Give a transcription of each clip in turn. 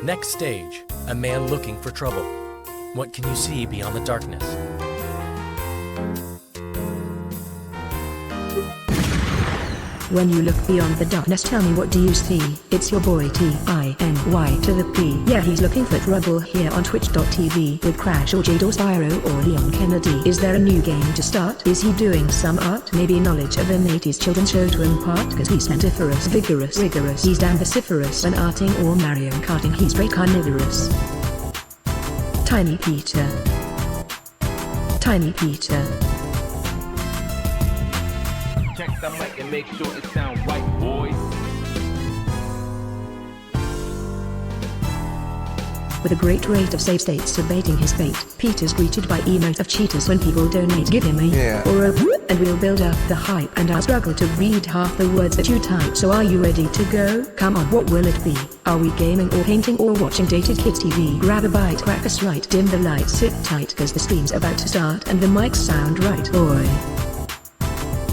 Next stage, a man looking for trouble. What can you see beyond the darkness? When you look beyond the darkness, tell me, what do you see? It's your boy T-I-N-Y to the P. Yeah, he's looking for trouble here on twitch.tv with Crash or Jade or Spyro or Leon Kennedy. Is there a new game to start? Is he doing some art? Maybe knowledge of an 80s children's show to impart? Cause he's pentiferous, vigorous, rigorous. He's damn vociferous. When arting or Mario Karting, he's very carnivorous. Tiny Peter. Tiny Peter. Check the mic and make sure it sound right, boys. With a great rate of save states abating his fate, Peter's greeted by emote of cheaters when people donate. Give him a or a and we'll build up the hype, and I'll struggle to read half the words that you type. So are you ready to go? Come on, what will it be? Are we gaming or painting or watching dated kids TV? Grab a bite, crack a sprite, dim the lights, sit tight cause the stream's about to start and the mics sound right. Boy.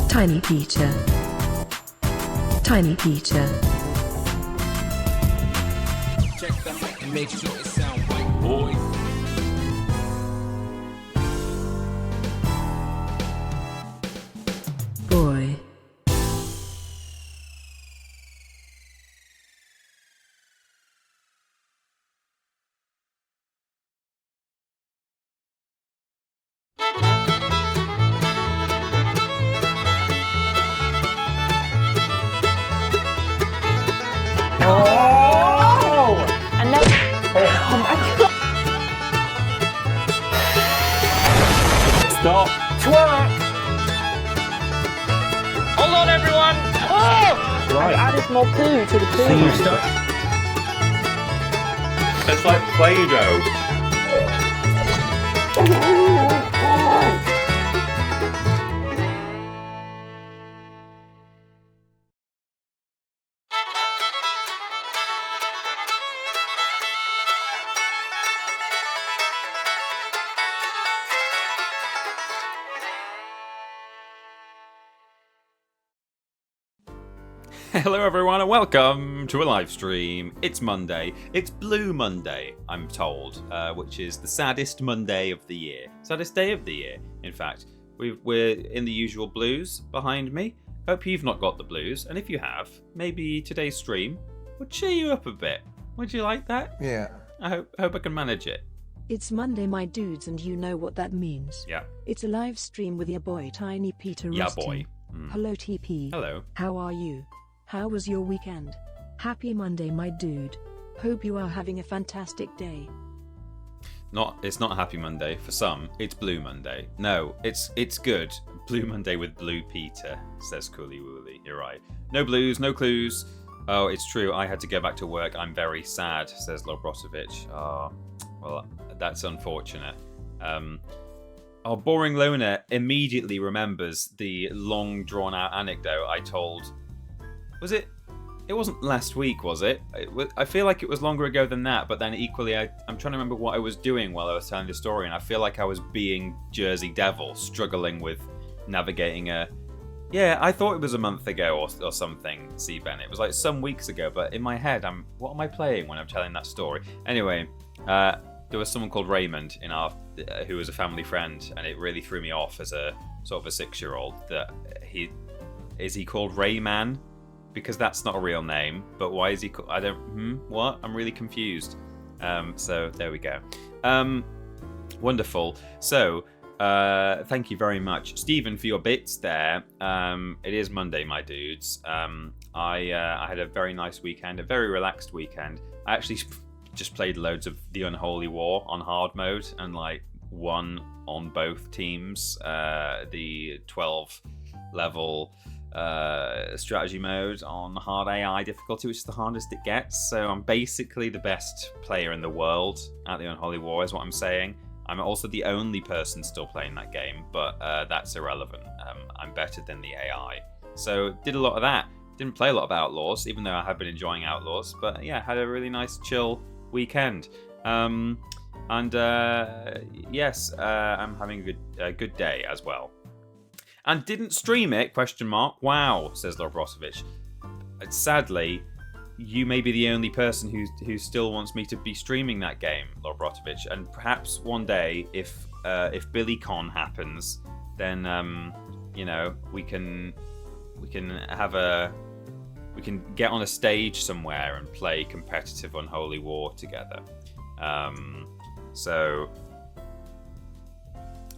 Tiny Peter. Tiny Peter. Check the mic and make sure it sound right, boys. Boy. Stop. Twerk! Hold on, everyone! Oh! Right. I added more poo to the poo. So you start. It's like Play-Doh. Hello everyone and welcome to a live stream. It's Monday. It's Blue Monday, I'm told, which is the saddest Monday of the year. Saddest day of the year, in fact. We're in the usual blues behind me. Hope you've not got the blues, and if you have, maybe today's stream will cheer you up a bit. Would you like that? Yeah. I hope I can manage it. It's Monday, my dudes, and you know what that means. Yeah. It's a live stream with your boy Tiny Peter. Yeah, Rusty. boy. Mm. Hello, TP. Hello. How are you? How was your weekend? Happy Monday, my dude. Hope you are having a fantastic day. It's not Happy Monday for some. It's Blue Monday. No, it's good. Blue Monday with Blue Peter, says Coolie Wooly. You're right. No blues, no clues. Oh, it's true. I had to go back to work. I'm very sad, says Lobrosovich. Oh, well, that's unfortunate. Our boring loner immediately remembers the long drawn-out anecdote I told. Was it? It wasn't last week, was it? I feel like it was longer ago than that, but then equally I'm trying to remember what I was doing while I was telling the story, and I feel like I was being Jersey Devil, struggling with navigating a... Yeah, I thought it was a month ago or something, C. Ben. It was like some weeks ago, but in my head, what am I playing when I'm telling that story? Anyway, there was someone called Raymond who was a family friend, and it really threw me off as a sort of a 6-year-old that is he called Rayman? Because that's not a real name, but why is he called... what? I'm really confused. So there we go. Wonderful. So, thank you very much, Stephen, for your bits there. It is Monday, my dudes. I had a very nice weekend, a very relaxed weekend. I actually just played loads of The Unholy War on hard mode and won on both teams. The 12 level strategy mode on hard AI difficulty, which is the hardest it gets. So I'm basically the best player in the world at The Unholy War, is what I'm saying. I'm also the only person still playing that game, but that's irrelevant. I'm better than the AI. So did a lot of that. Didn't play a lot of Outlaws, even though I have been enjoying Outlaws. But yeah, had a really nice chill weekend. Yes, I'm having a good day as well. And didn't stream it, ? Wow, says Lobrosovich. Sadly, you may be the only person who still wants me to be streaming that game, Lord Brotovich, and perhaps one day, if BillyCon happens, then we can get on a stage somewhere and play competitive Unholy War together. So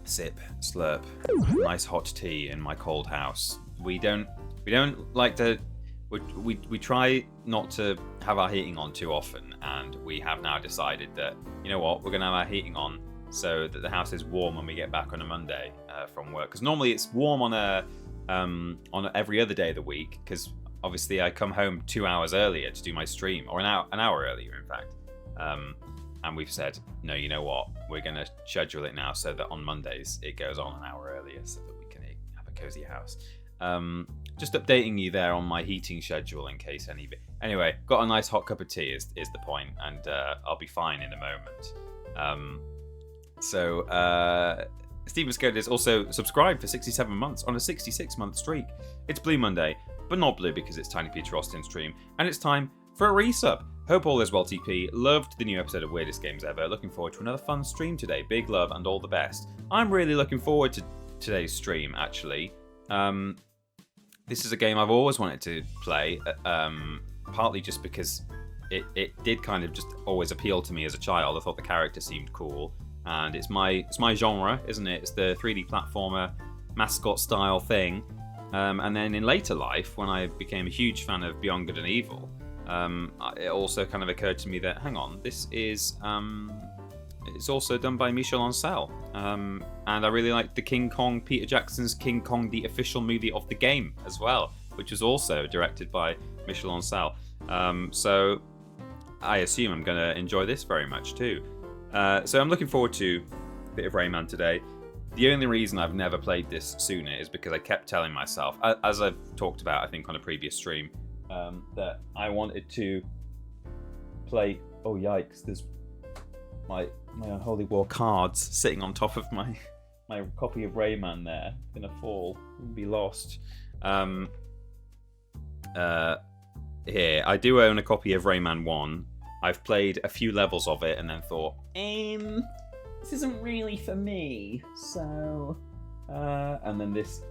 sip, slurp, nice hot tea in my cold house. We don't like to. We try not to have our heating on too often, and we have now decided that, you know what, we're going to have our heating on so that the house is warm when we get back on a Monday from work. Because normally it's warm on every other day of the week, because obviously I come home 2 hours earlier to do my stream, or an hour earlier, in fact. And we've said, no, you know what, we're going to schedule it now so that on Mondays it goes on an hour earlier so that we can have a cozy house. Just updating you there on my heating schedule in case any... Anyway, got a nice hot cup of tea is the point, and I'll be fine in a moment. Stephen Scott is also subscribed for 67 months on a 66-month streak. It's Blue Monday, but not blue because it's Tiny Peter Austin stream, and it's time for a resub. Hope all is well, TP. Loved the new episode of Weirdest Games Ever. Looking forward to another fun stream today. Big love and all the best. I'm really looking forward to today's stream, actually. This is a game I've always wanted to play, partly just because it did kind of just always appeal to me as a child. I thought the character seemed cool, and it's my genre, isn't it? It's the 3D platformer mascot style thing. And then in later life, when I became a huge fan of Beyond Good and Evil, it also kind of occurred to me that, hang on, this is it's also done by Michel Ancel, and I really liked the King Kong, Peter Jackson's King Kong, the official movie of the game as well, which was also directed by Michel Ancel. So I assume I'm going to enjoy this very much too. So I'm looking forward to a bit of Rayman today. The only reason I've never played this sooner is because I kept telling myself, as I've talked about, I think on a previous stream, that I wanted to play... Oh yikes, there's my Unholy War cards sitting on top of my copy of Rayman there. Gonna fall and be lost. Here, I do own a copy of Rayman 1. I've played a few levels of it and then thought, this isn't really for me, so... and then this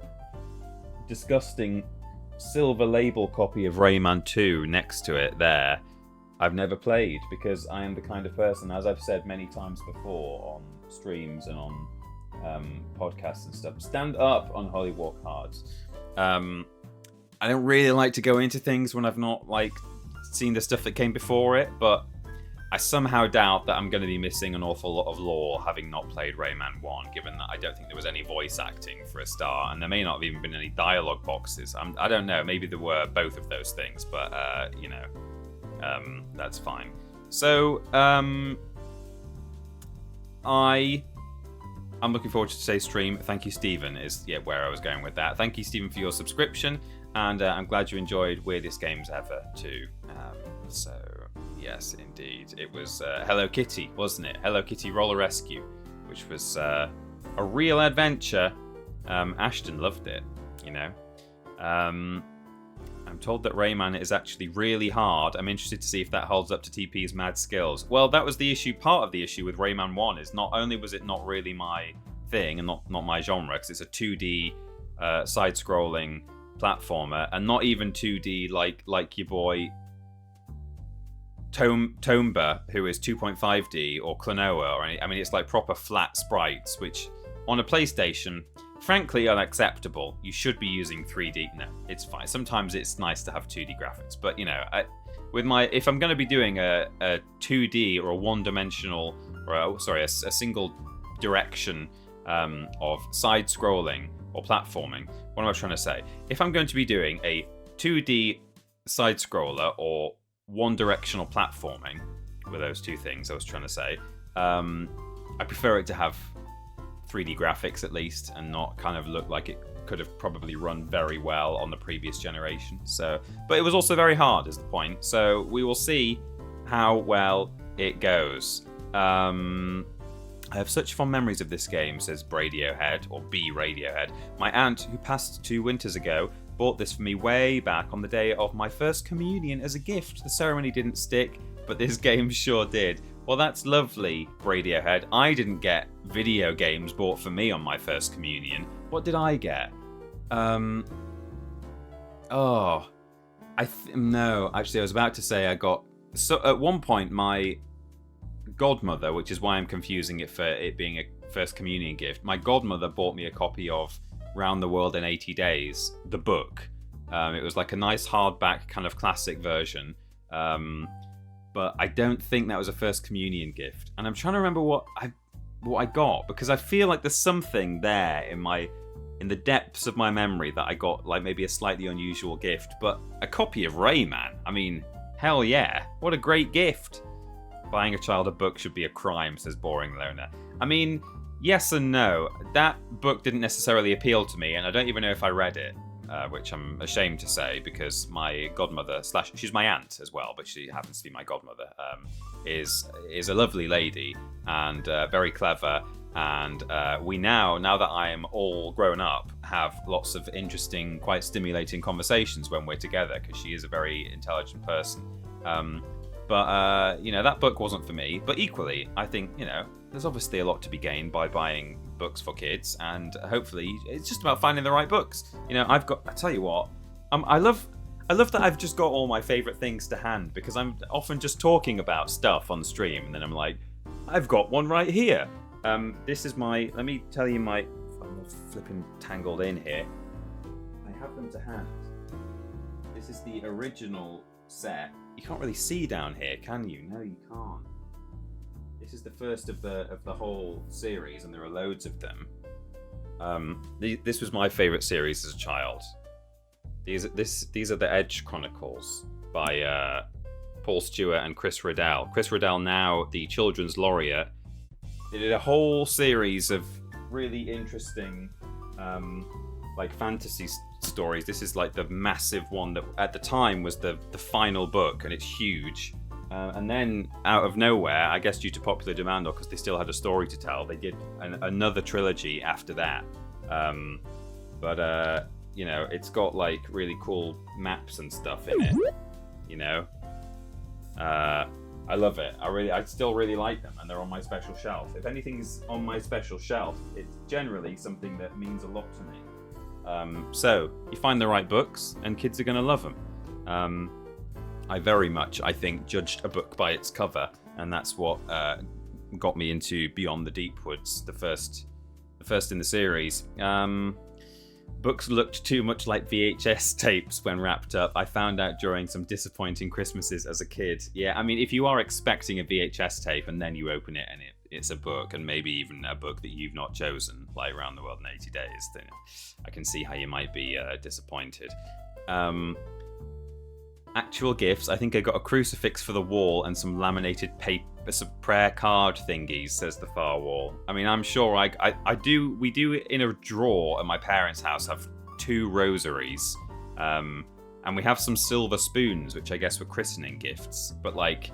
disgusting silver label copy of Rayman 2 next to it there, I've never played, because I am the kind of person, as I've said many times before on streams and on podcasts and stuff, stand up on Holy War cards. I don't really like to go into things when I've not seen the stuff that came before it, but I somehow doubt that I'm going to be missing an awful lot of lore having not played Rayman 1, given that I don't think there was any voice acting for a start, and there may not have even been any dialogue boxes. I don't know, maybe there were both of those things, but, that's fine. So, I'm looking forward to today's stream. Thank you, Stephen, is where I was going with that. Thank you, Stephen, for your subscription, and I'm glad you enjoyed Weirdest Games Ever, too. So... Yes, indeed. It was Hello Kitty, wasn't it? Hello Kitty Roller Rescue, which was a real adventure. Ashton loved it, you know. I'm told that Rayman is actually really hard. I'm interested to see if that holds up to TP's mad skills. Well, that was the issue. Part of the issue with Rayman 1 is not only was it not really my thing and not my genre, because it's a 2D side-scrolling platformer, and not even 2D like your boy Tomba, who is 2.5D, or Klonoa, or any. I mean, it's like proper flat sprites, which on a PlayStation, frankly, unacceptable. You should be using 3D. No, it's fine. Sometimes it's nice to have 2D graphics, but you know, if I'm going to be doing a 2D or a one-dimensional, or a single direction of side-scrolling or platforming, what am I trying to say? If I'm going to be doing a 2D side-scroller or one-directional platforming, with those two things I was trying to say, I prefer it to have 3D graphics at least, and not kind of look like it could have probably run very well on the previous generation. So, but it was also very hard, is the point. So we will see how well it goes. I have such fond memories of this game, says Radiohead, or B Radiohead. My aunt, who passed 2 winters ago, bought this for me way back on the day of my first communion as a gift. The ceremony didn't stick, but this game sure did. Well, that's lovely, Radiohead. I didn't get video games bought for me on my first communion. What did I get? No, actually, I was about to say I got... So at one point, my godmother, which is why I'm confusing it for it being a first communion gift, my godmother bought me a copy of Round the World in 80 Days, the book. It was like a nice hardback kind of classic version. But I don't think that was a first communion gift. And I'm trying to remember what I got, because I feel like there's something there in the depths of my memory that I got, like maybe a slightly unusual gift. But a copy of Rayman, I mean, hell yeah, what a great gift. Buying a child a book should be a crime, says Boring Loner. I mean, yes and no. That book didn't necessarily appeal to me, and I don't even know if I read it. Which I'm ashamed to say, because my godmother / she's my aunt as well, but she happens to be my godmother, is a lovely lady and very clever, and we now that I am all grown up, have lots of interesting, quite stimulating conversations when we're together, because she is a very intelligent person. But that book wasn't for me. But equally, I think, there's obviously a lot to be gained by buying books for kids, and hopefully it's just about finding the right books. I tell you what, I love that I've just got all my favorite things to hand, because I'm often just talking about stuff on stream, and then I'm like, I've got one right here. This is let me tell you I'm flipping tangled in here. I have them to hand. This is the original set. You can't really see down here, can you? No, you can't. This is the first of the whole series, and there are loads of them. This was my favourite series as a child. These are the Edge Chronicles by Paul Stewart and Chris Riddell. Chris Riddell, now the Children's Laureate, they did a whole series of really interesting fantasy stories. This is like the massive one that at the time was the final book, and it's huge. And then, out of nowhere, I guess due to popular demand, or because they still had a story to tell, they did another trilogy after that. It's got like really cool maps and stuff in it. I love it. I still really like them, and they're on my special shelf. If anything's on my special shelf, it's generally something that means a lot to me. So you find the right books, and kids are going to love them. I very much, I think, judged a book by its cover, and that's what got me into Beyond the Deep Woods, the first in the series. Books looked too much like VHS tapes when wrapped up. I found out during some disappointing Christmases as a kid. Yeah, I mean, if you are expecting a VHS tape and then you open it and it's a book, and maybe even a book that you've not chosen, like Around the World in 80 Days, then I can see how you might be disappointed. Actual gifts, I think I got a crucifix for the wall and some laminated paper, some prayer card thingies, says the far wall. I mean, I'm sure we do in a drawer at my parents' house have 2 rosaries, and we have some silver spoons, which I guess were christening gifts, but like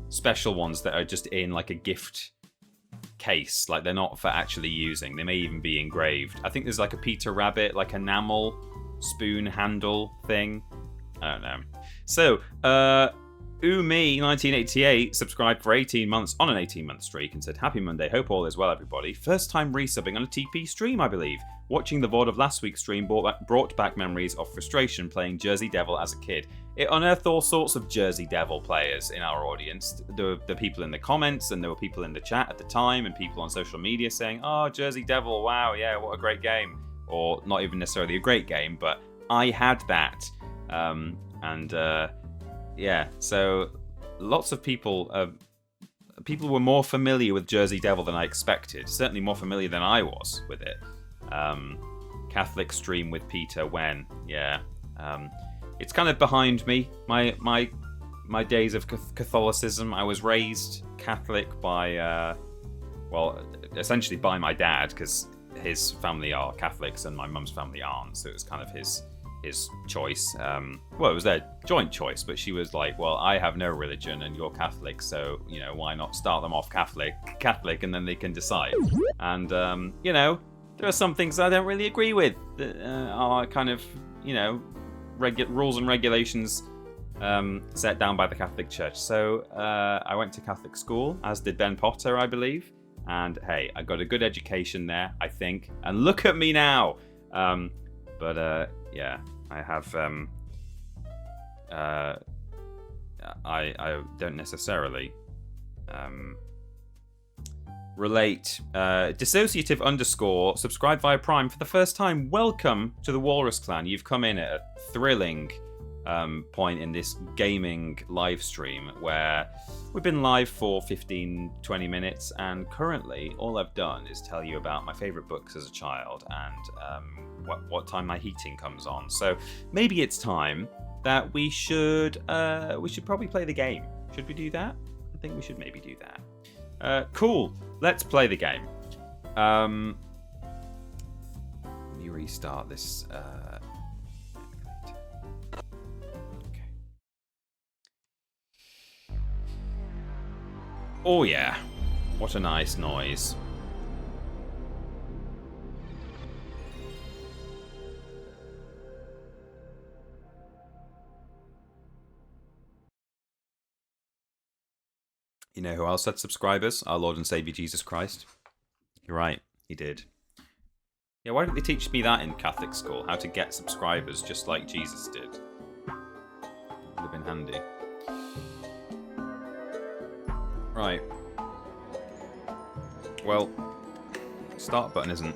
special ones that are just in like a gift case, like they're not for actually using. They may even be engraved. I think there's like a Peter Rabbit, like enamel spoon handle thing. I don't know. So, Umi1988 subscribed for 18 months on an 18-month streak and said, Happy Monday, hope all is well, everybody. First time resubbing on a TP stream, I believe. Watching the VOD of last week's stream brought back memories of frustration playing Jersey Devil as a kid. It unearthed all sorts of Jersey Devil players in our audience. There were the people in the comments, and there were people in the chat at the time, and people on social media saying, oh, Jersey Devil, wow, yeah, what a great game. Or not even necessarily a great game, but I had that. So lots of people were more familiar with Jersey Devil than I expected. Certainly more familiar than I was with it. Catholic stream with Peter when, it's kind of behind me. My days of Catholicism. I was raised Catholic by, essentially by my dad, because his family are Catholics and my mum's family aren't. So it was kind of his choice. It was their joint choice, but she was like, well, I have no religion and you're Catholic, so why not start them off Catholic, and then they can decide. And there are some things I don't really agree with that are kind of rules and regulations set down by the Catholic Church. So I went to Catholic school, as did Ben Potter, I believe. And hey, I got a good education there, I think. And look at me now. Yeah, I have. I don't necessarily relate. Dissociative _ subscribe via Prime for the first time. Welcome to the Walrus Clan. You've come in at a thrilling point in this gaming live stream where we've been live for 15-20 minutes, and currently all I've done is tell you about my favourite books as a child and what time my heating comes on. So maybe it's time that we should probably play the game. Should we do that? I think we should maybe do that. Cool. Let's play the game. Let me restart this. Okay. Oh yeah, what a nice noise. You know who else had subscribers? Our Lord and Saviour Jesus Christ. You're right, he did. Yeah, why didn't they teach me that in Catholic school? How to get subscribers just like Jesus did. Would have been handy. Right. Well, start button isn't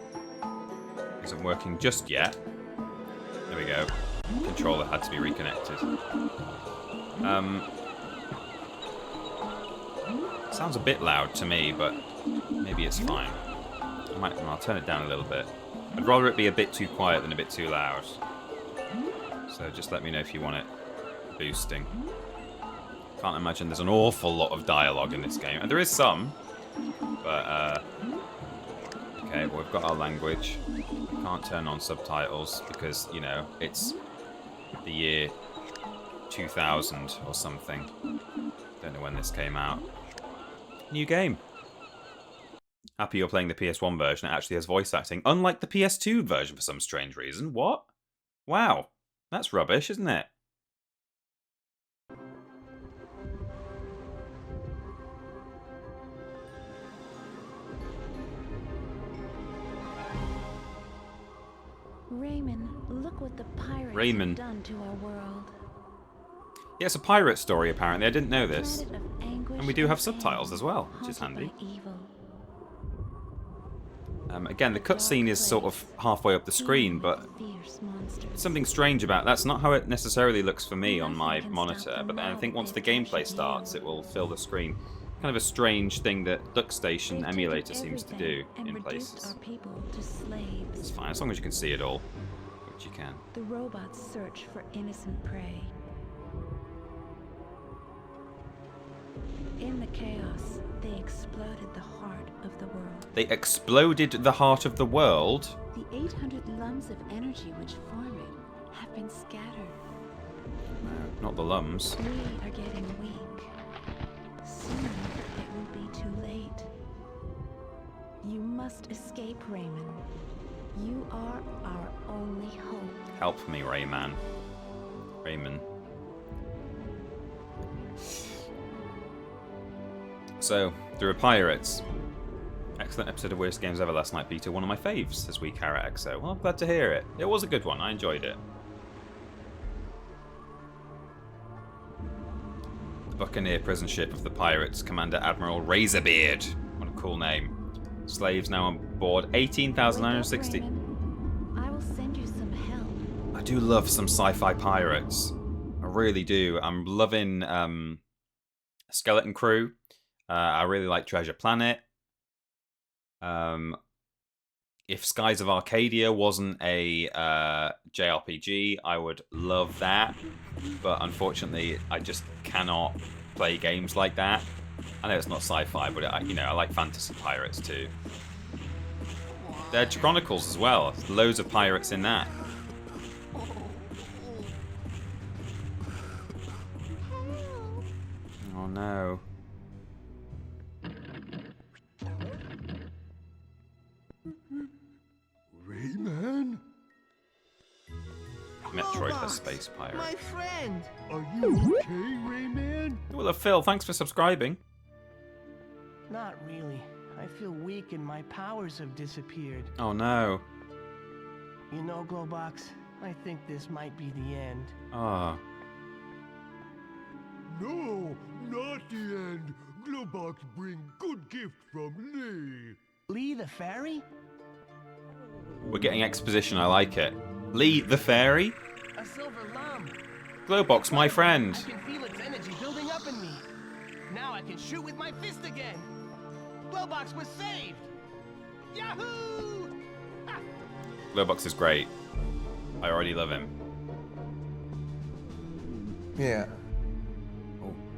working just yet. There we go. Controller had to be reconnected. Sounds a bit loud to me, but maybe it's fine. I'll turn it down a little bit. I'd rather it be a bit too quiet than a bit too loud. So just let me know if you want it boosting. Can't imagine there's an awful lot of dialogue in this game. And there is some, but okay, well, we've got our language. Can't turn on subtitles because, it's the year 2000 or something. Don't know when this came out. New game. Happy you're playing the PS1 version. It actually has voice acting, unlike the PS2 version for some strange reason. What? Wow. That's rubbish, isn't it? Rayman, look what the pirates Rayman. have done to our world. Yeah, it's a pirate story, apparently. I didn't know this. And we do have subtitles as well, which is handy. Again, the cutscene is sort of halfway up the screen, but it's something strange about that's not how it necessarily looks for me on my monitor. But then I think once the gameplay starts, it will fill the screen. Kind of a strange thing that DuckStation emulator seems to do in places. It's fine, as long as you can see it all, which you can. The robots search for innocent prey. In the chaos, they exploded the heart of the world. They exploded the heart of the world? The 800 lumps of energy which form it have been scattered. No, not the lums. We are getting weak. Soon it will be too late. You must escape, Rayman. You are our only hope. Help me, Rayman. Rayman. So, there are pirates. Excellent episode of Worst Games Ever last night, Peter. One of my faves this week, Carrot XO. Well, I'm glad to hear it. It was a good one. I enjoyed it. The Buccaneer prison ship of the pirates, Commander Admiral Razorbeard. What a cool name. Slaves now on board 18,960. I will send you some help. I do love some sci-fi pirates. I really do. I'm loving Skeleton Crew. I really like Treasure Planet. If Skies of Arcadia wasn't a JRPG, I would love that. But unfortunately, I just cannot play games like that. I know it's not sci-fi, but I like fantasy pirates too. They're Chronicles as well. There's loads of pirates in that. Oh no. Rayman? Metroid the Space Pirate. My friend! Are you okay, Rayman? Well, Phil, thanks for subscribing. Not really. I feel weak and my powers have disappeared. Oh no. You know, Glowbox, I think this might be the end. Ah. No, not the end. Glowbox bring good gift from Lee. Lee the fairy? We're getting exposition, I like it. Lee the Fairy? A silver lamb. Glowbox, my friend. I can feel its energy building up in me. Now I can shoot with my fist again. Glowbox was saved. Yahoo! Ha! Glowbox is great. I already love him. Yeah.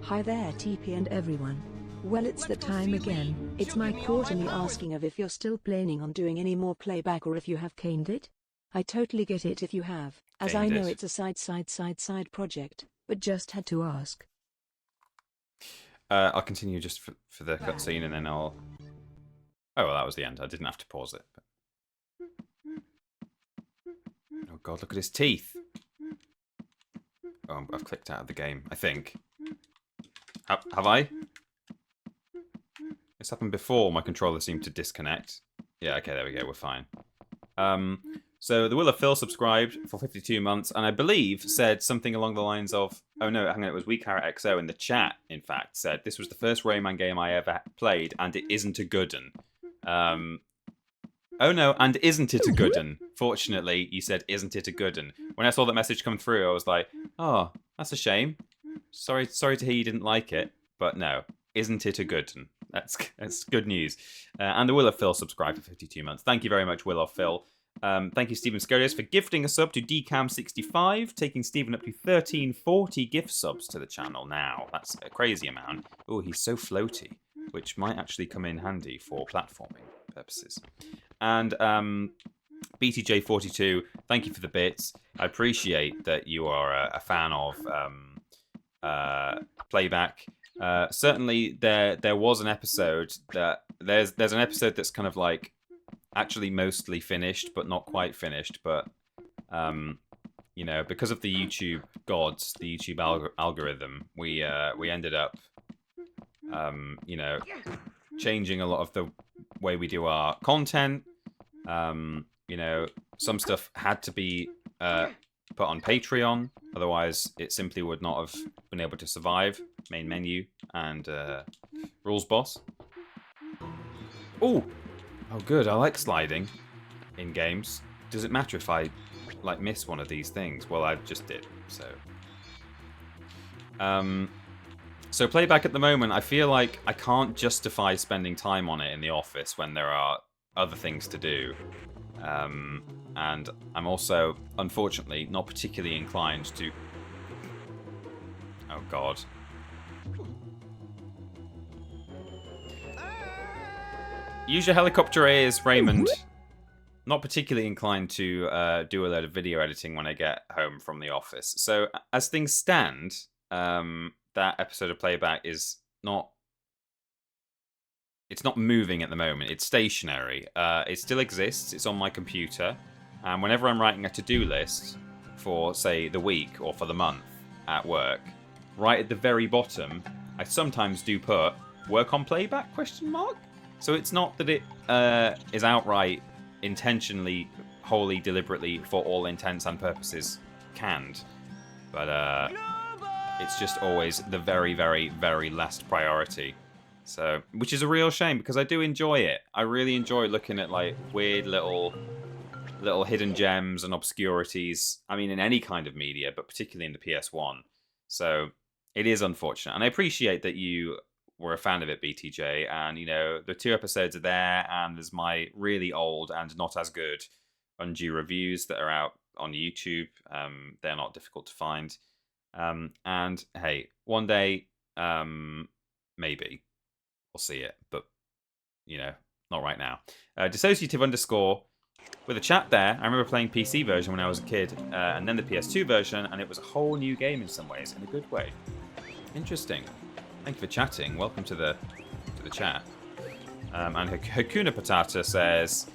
Hi there TP and everyone. Well, it's the time again. It's my quarterly asking of if you're still planning on doing any more playback or if you have caned it. I totally get it if you have, as I know it's a side project, but just had to ask. I'll continue just for the cutscene and then I'll... Oh, well, that was the end. I didn't have to pause it. But... Oh god, look at his teeth. Oh, I've clicked out of the game, I think. Have I? This happened before my controller seemed to disconnect. Yeah, okay, there we go, we're fine. So the Will of Phil subscribed for 52 months, and I believe said something along the lines of, oh no, hang on, it was WeCarrotXO in the chat, in fact, said, this was the first Rayman game I ever played, and it isn't a good one. Oh no, and isn't it a good one? Fortunately, you said, isn't it a good one? When I saw that message come through, I was like, oh, that's a shame. Sorry to hear you didn't like it, but no, isn't it a good one? That's good news. And the Will of Phil subscribed for 52 months. Thank you very much, Will of Phil. Thank you, Stephen Scurious, for gifting a sub to DCAM65, taking Stephen up to 1340 gift subs to the channel now. That's a crazy amount. Oh, he's so floaty, which might actually come in handy for platforming purposes. And BTJ42, thank you for the bits. I appreciate that you are a fan of playback. Certainly, there was an episode that there's an episode that's kind of like actually mostly finished, but not quite finished. But you know, because of the YouTube gods, the YouTube algorithm, we ended up you know, changing a lot of the way we do our content. You know, some stuff had to be put on Patreon, otherwise it simply would not have been able to survive. Main menu and rules boss. Oh good. I like sliding in games. Does it matter if I like miss one of these things? Well, I just did. So playback at the moment, I feel like I can't justify spending time on it in the office when there are other things to do. And I'm also, unfortunately, not particularly inclined to... Oh, God. Use your helicopter ears, Raymond. Not particularly inclined to do a load of video editing when I get home from the office. So, as things stand, that episode of Playback is not... It's not moving at the moment. It's stationary. It still exists. It's on my computer. And whenever I'm writing a to-do list for, say, the week or for the month at work, right at the very bottom, I sometimes do put work on playback ? So it's not that it is outright, intentionally, wholly, deliberately, for all intents and purposes, canned. But it's just always the very, very, very last priority. So, which is a real shame because I do enjoy it. I really enjoy looking at like weird little hidden gems and obscurities. I mean, in any kind of media, but particularly in the PS1. So it is unfortunate, and I appreciate that you were a fan of it, BTJ. And you know, the 2 episodes are there, and there's my really old and not as good undue reviews that are out on YouTube. They're not difficult to find. And hey, one day, maybe. We'll see it, but you know, not right now. Dissociative _ with a chat there. I remember playing PC version when I was a kid, and then the PS2 version, and it was a whole new game in some ways, in a good way. Interesting. Thank you for chatting. Welcome to the chat. And Hakuna Patata says,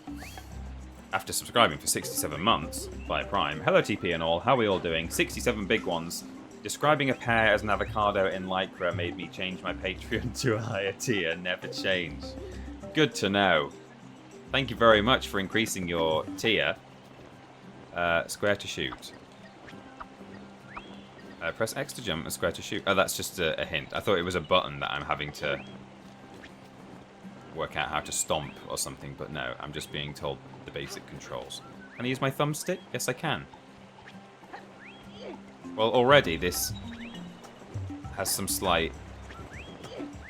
after subscribing for 67 months by Prime. Hello TP and all, how are we all doing? 67 big ones. Describing a pear as an avocado in Lycra made me change my Patreon to a higher tier. Never change. Good to know. Thank you very much for increasing your tier. Square to shoot. Press X to jump and square to shoot. Oh, that's just a hint. I thought it was a button that I'm having to work out how to stomp or something, but no, I'm just being told the basic controls. Can I use my thumbstick? Yes, I can. Well, already this has some slight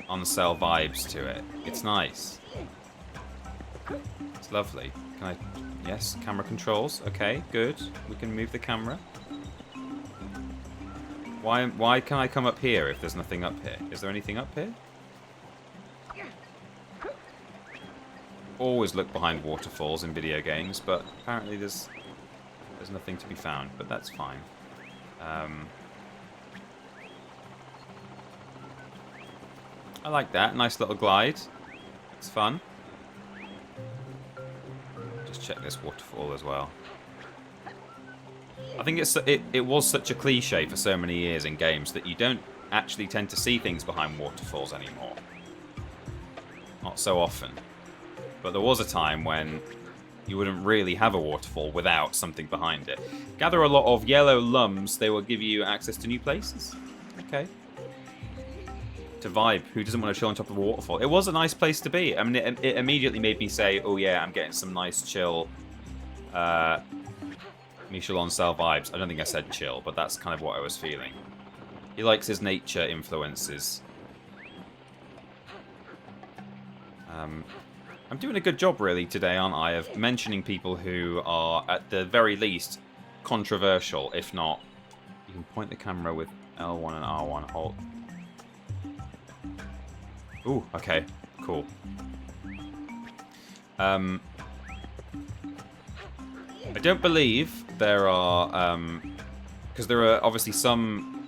on-sale vibes to it. It's nice. It's lovely. Can I... Yes, camera controls. Okay, good. We can move the camera. Why can I come up here if there's nothing up here? Is there anything up here? Always look behind waterfalls in video games, but apparently there's nothing to be found, but that's fine. I like that. Nice little glide. It's fun. Just check this waterfall as well. I think it was such a cliche for so many years in games that you don't actually tend to see things behind waterfalls anymore. Not so often. But there was a time when you wouldn't really have a waterfall without something behind it. Gather a lot of yellow lums, they will give you access to new places. Okay. To vibe. Who doesn't want to chill on top of a waterfall? It was a nice place to be. I mean, it immediately made me say, oh yeah, I'm getting some nice chill Michelin-style vibes. I don't think I said chill, but that's kind of what I was feeling. He likes his nature influences. I'm doing a good job, really, today, aren't I, of mentioning people who are, at the very least, controversial, if not... You can point the camera with L1 and R1. Hold. Ooh, okay. Cool. I don't believe there are... because there are obviously some...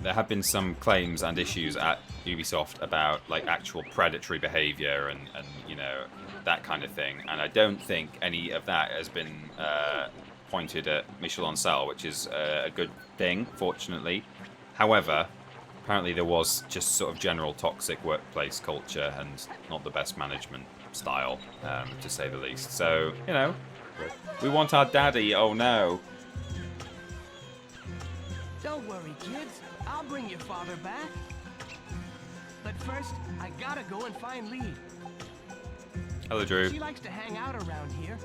there have been some claims and issues at Ubisoft about like actual predatory behavior and you know, that kind of thing, and I don't think any of that has been pointed at Michel Ancel, which is a good thing, fortunately. However, apparently there was just sort of general toxic workplace culture and not the best management style, to say the least. So, you know, we want our daddy. Oh no. Don't worry, kids. I'll bring your father back. But first, I gotta go and find Lee. Hello, Drew. She likes to hang out around here.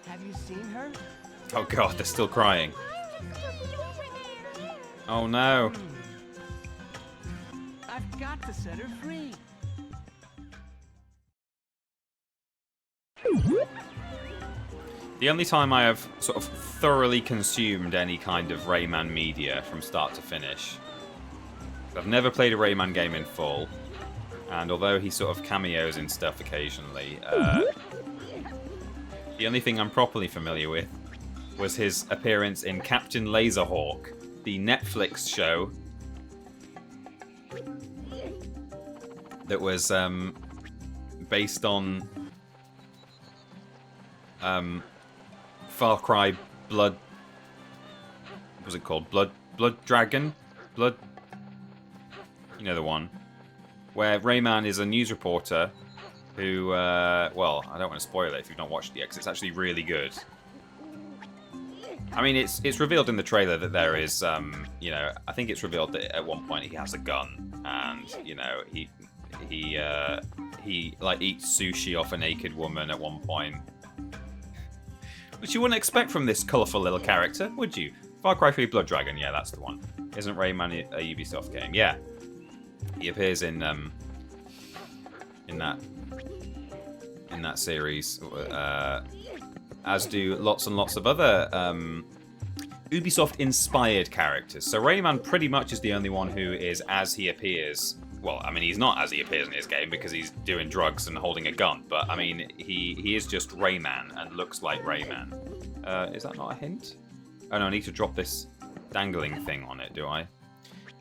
Have you seen her? Oh god, they're still crying. Oh no. I've got to set her free. The only time I have sort of thoroughly consumed any kind of Rayman media from start to finish. I've never played a Rayman game in full, and although he sort of cameos in stuff occasionally, the only thing I'm properly familiar with was his appearance in Captain Laserhawk, the Netflix show that was based on Far Cry Blood... What was it called? Blood Dragon? Blood... You know the one. Where Rayman is a news reporter who... well, I don't want to spoil it if you've not watched it yet, because it's actually really good. I mean, it's revealed in the trailer that there is, you know... I think it's revealed that at one point he has a gun, and, you know, he like, eats sushi off a naked woman at one point. Which you wouldn't expect from this colourful little character, would you? Far Cry 3 Blood Dragon, yeah, that's the one. Isn't Rayman a Ubisoft game? Yeah. He appears in that series, as do lots and lots of other Ubisoft-inspired characters. So Rayman pretty much is the only one who is as he appears. Well, I mean, he's not as he appears in his game because he's doing drugs and holding a gun. But, I mean, he is just Rayman and looks like Rayman. Is that not a hint? Oh, no, I need to drop this dangling thing on it, do I?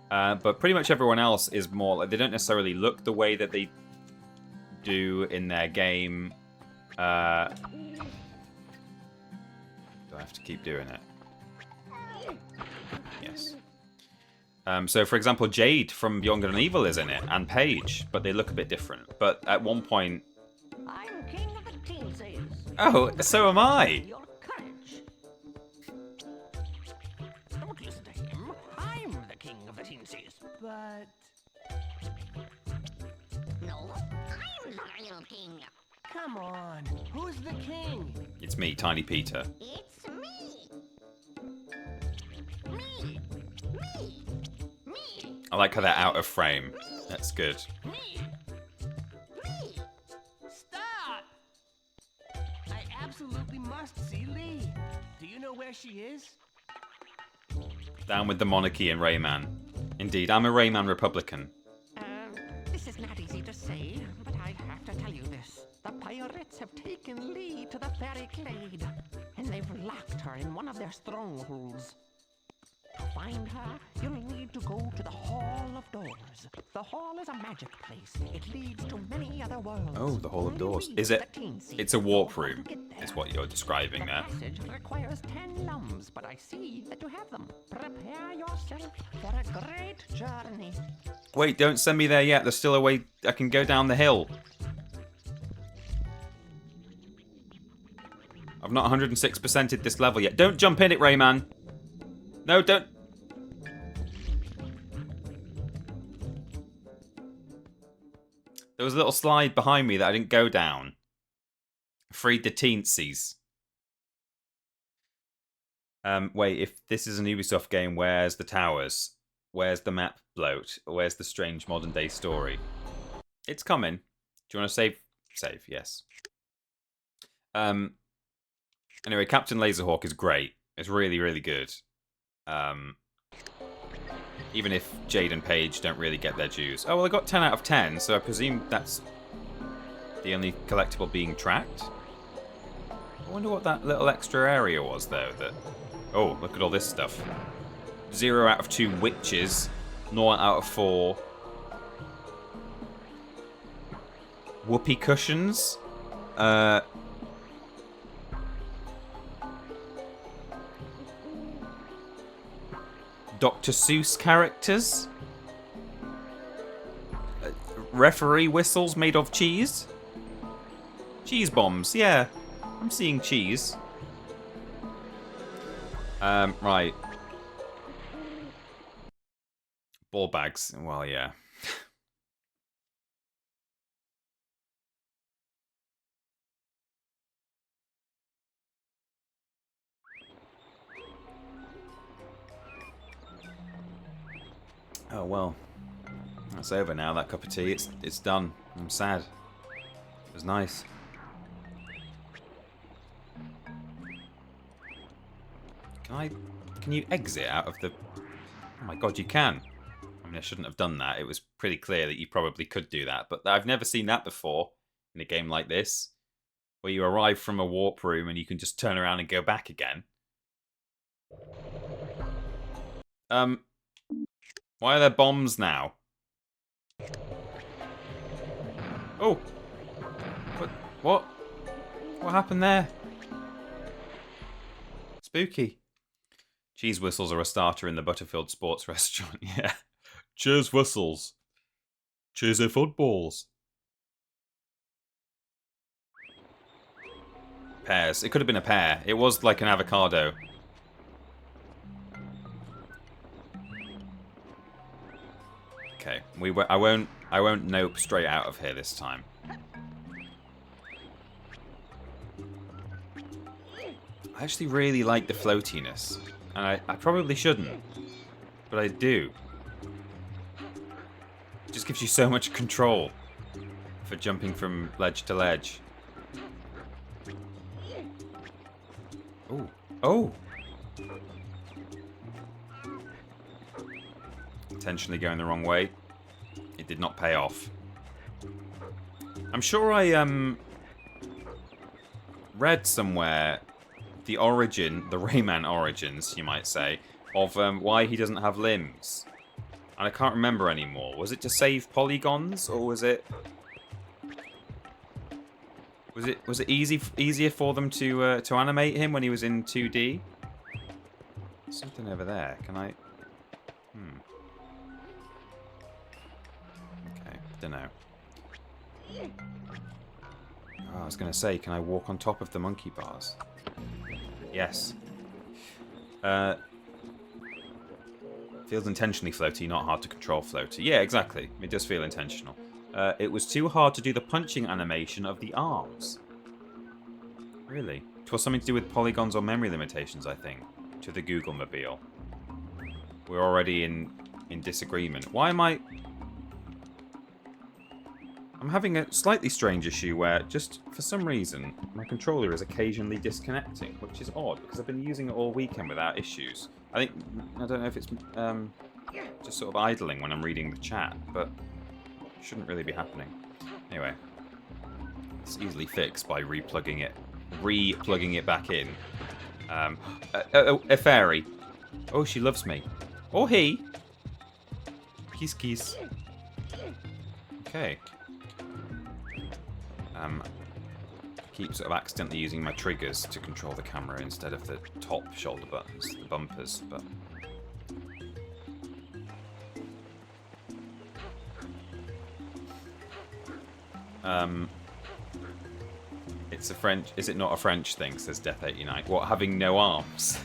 But pretty much everyone else is more like they don't necessarily look the way that they do in their game. Do I have to keep doing it? Yes. So, for example, Jade from Beyond Good and Evil is in it, and Paige, but they look a bit different. But at one point... I'm king of the teensies. Oh, so am I! Your courage. Don't listen to him. I'm the king of the teensies. But... No, I'm the real king. Come on, who's the king? It's me, Tiny Peter. It's me. Me. Me. Me. I like how they're out of frame. That's good. Me. Me. Stop! I absolutely must see Lee. Do you know where she is? Down with the monarchy and Rayman. Indeed, I'm a Rayman Republican. This is not easy to say, but I have to tell you this. The pirates have taken Lee to the fairy Glade, and they've locked her in one of their strongholds. To find her, you'll need to go to the Hall of Doors. The hall is a magic place. It leads to many other worlds. Oh, the Hall of Only Doors. we, Is it? the teen seeds, It's a warp know how to room, get there. is what you're describing The there. passage requires 10 lums, but I see that you have them. Prepare yourself for a great journey. Wait, don't send me there yet. There's still a way I can go down the hill. I've not 106%ed this level yet. Don't jump in it, Rayman. No, don't. There was a little slide behind me that I didn't go down. Freed the teensies. Wait, if this is an Ubisoft game, where's the towers? Where's the map bloat? Where's the strange modern day story? It's coming. Do you want to save? Save, yes. Anyway, Captain Laserhawk is great. It's really, really good. Even if Jade and Paige don't really get their dues. Oh, well, I got 10 out of 10, so I presume that's the only collectible being tracked. I wonder what that little extra area was, though. That. Oh, look at all this stuff. 0 out of 2 witches. 0 out of 4. Whoopee cushions. Dr. Seuss characters. Referee whistles made of cheese. Cheese bombs, yeah. I'm seeing cheese. Right. Ball bags. Well, yeah. Oh, well. That's over now, that cup of tea. It's done. I'm sad. It was nice. Can you exit out of the... Oh my god, you can. I mean, I shouldn't have done that. It was pretty clear that you probably could do that. But I've never seen that before in a game like this. Where you arrive from a warp room and you can just turn around and go back again. Why are there bombs now? Oh! What? What happened there? Spooky. Cheese whistles are a starter in the Butterfield Sports Restaurant, yeah. Cheers whistles. Cheers footballs. Pears. It could have been a pear. It was like an avocado. Okay, I won't nope straight out of here this time. I actually really like the floatiness, and I probably shouldn't, but I do. It just gives you so much control for jumping from ledge to ledge. Oh, oh! Intentionally going the wrong way. It did not pay off. I'm sure I read somewhere the origin, the Rayman origins, you might say, of why he doesn't have limbs. And I can't remember anymore. Was it to save polygons, or was it... Was it easier for them to animate him when he was in 2D? Something over there. Can I... Okay, don't know. Oh, I was going to say, can I walk on top of the monkey bars? Yes. Feels intentionally floaty, not hard to control floaty. Yeah, exactly. It does feel intentional. It was too hard to do the punching animation of the arms. Really? It was something to do with polygons or memory limitations, I think, to the Google Mobile. We're already in disagreement. Why am I... I'm having a slightly strange issue where, just for some reason, my controller is occasionally disconnecting, which is odd, because I've been using it all weekend without issues. I don't know if it's just sort of idling when I'm reading the chat, but it shouldn't really be happening. Anyway, it's easily fixed by replugging it back in. A fairy. Oh, she loves me. Or he. Kiss, kiss. Okay. Keep sort of accidentally using my triggers to control the camera instead of the top shoulder buttons, the bumpers, but... It's a French... Is it not a French thing, says Death89? What, having no arms?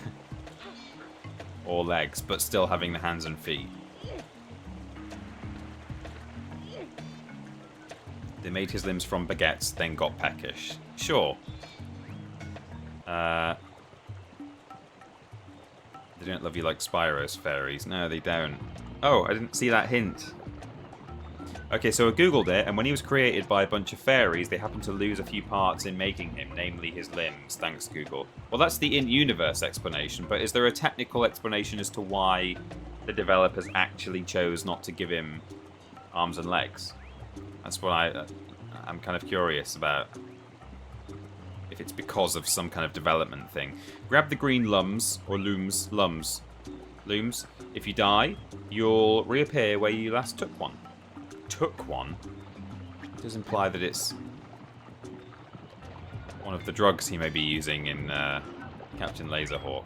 Or legs, but still having the hands and feet? They made his limbs from baguettes, then got peckish. Sure. They don't love you like Spyro's fairies. No, they don't. Oh, I didn't see that hint. Okay, so I googled it, and when he was created by a bunch of fairies, they happened to lose a few parts in making him, namely his limbs. Thanks, Google. Well, that's the in-universe explanation, but is there a technical explanation as to why the developers actually chose not to give him arms and legs? That's what I'm kind of curious about. If it's because of some kind of development thing. Grab the green lums, or looms. If you die, you'll reappear where you last took one. Took one? It does imply that it's one of the drugs he may be using in Captain Laserhawk.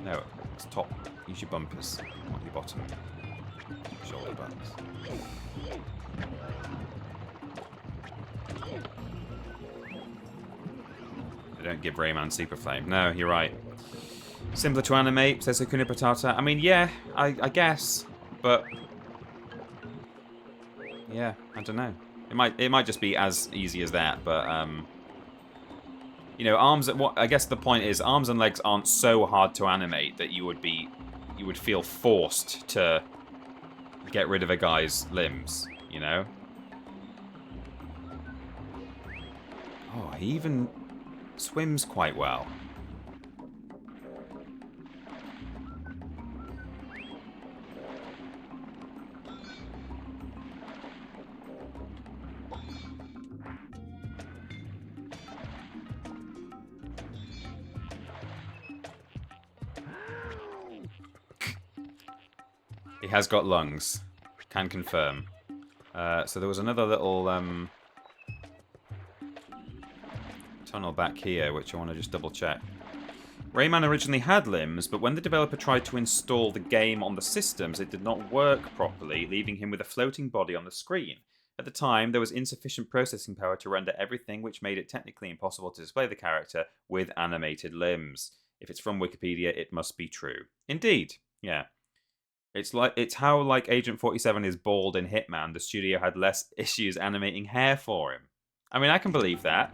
No, it's top. Use your bumpers, not your bottom shoulder buttons. They don't give Rayman Super Flame. No, you're right. Simpler to animate, says Hakuna Patata. I mean, yeah, I guess, but yeah, I don't know. It might just be as easy as that, but you know, I guess the point is, arms and legs aren't so hard to animate that you would feel forced to get rid of a guy's limbs, you know? Oh, he even swims quite well. He has got lungs. Can confirm. So there was another little tunnel back here, which I want to just double check. Rayman originally had limbs, but when the developer tried to install the game on the systems, it did not work properly, leaving him with a floating body on the screen. At the time, there was insufficient processing power to render everything, which made it technically impossible to display the character with animated limbs. If it's from Wikipedia, it must be true. Indeed, yeah. It's how, like, Agent 47 is bald in Hitman, the studio had less issues animating hair for him. I mean, I can believe that.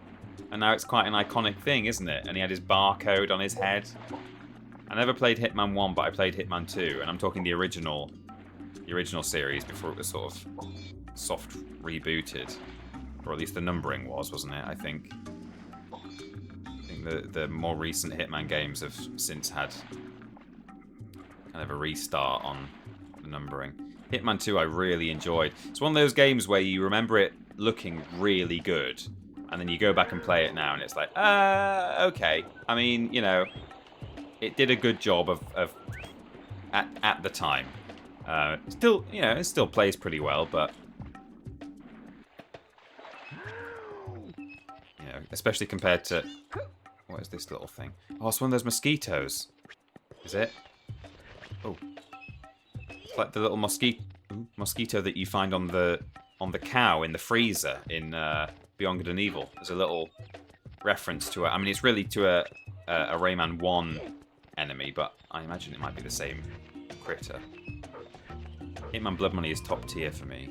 And now it's quite an iconic thing, isn't it? And he had his barcode on his head. I never played Hitman 1, but I played Hitman 2. And I'm talking the original series before it was sort of soft rebooted. Or at least the numbering wasn't it, I think. I think the more recent Hitman games have since had kind of a restart on the numbering. Hitman 2 I really enjoyed. It's one of those games where you remember it looking really good, and then you go back and play it now and it's like, okay. I mean, you know, it did a good job of at the time. Still, you know, it still plays pretty well, but you know, especially compared to what is this little thing? Oh, it's one of those mosquitoes. Is it? Oh, it's like the little mosquito that you find on the cow in the freezer in Beyond Good and Evil. There's a little reference to it. I mean, it's really to a Rayman 1 enemy, but I imagine it might be the same critter. Hitman Blood Money is top tier for me.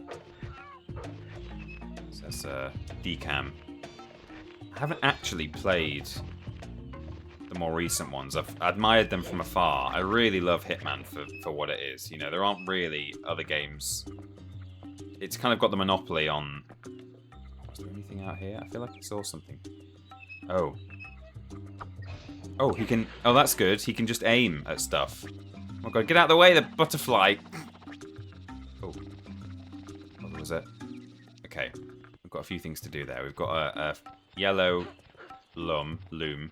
Says Decam. I haven't actually played the more recent ones. I've admired them from afar. I really love Hitman for what it is. You know, there aren't really other games. It's kind of got the monopoly on... Is there anything out here? I feel like I saw something. Oh. Oh, he can... Oh, that's good. He can just aim at stuff. Oh god, get out of the way, the butterfly! Oh. What was it? Okay. We've got a few things to do there. We've got a yellow loom.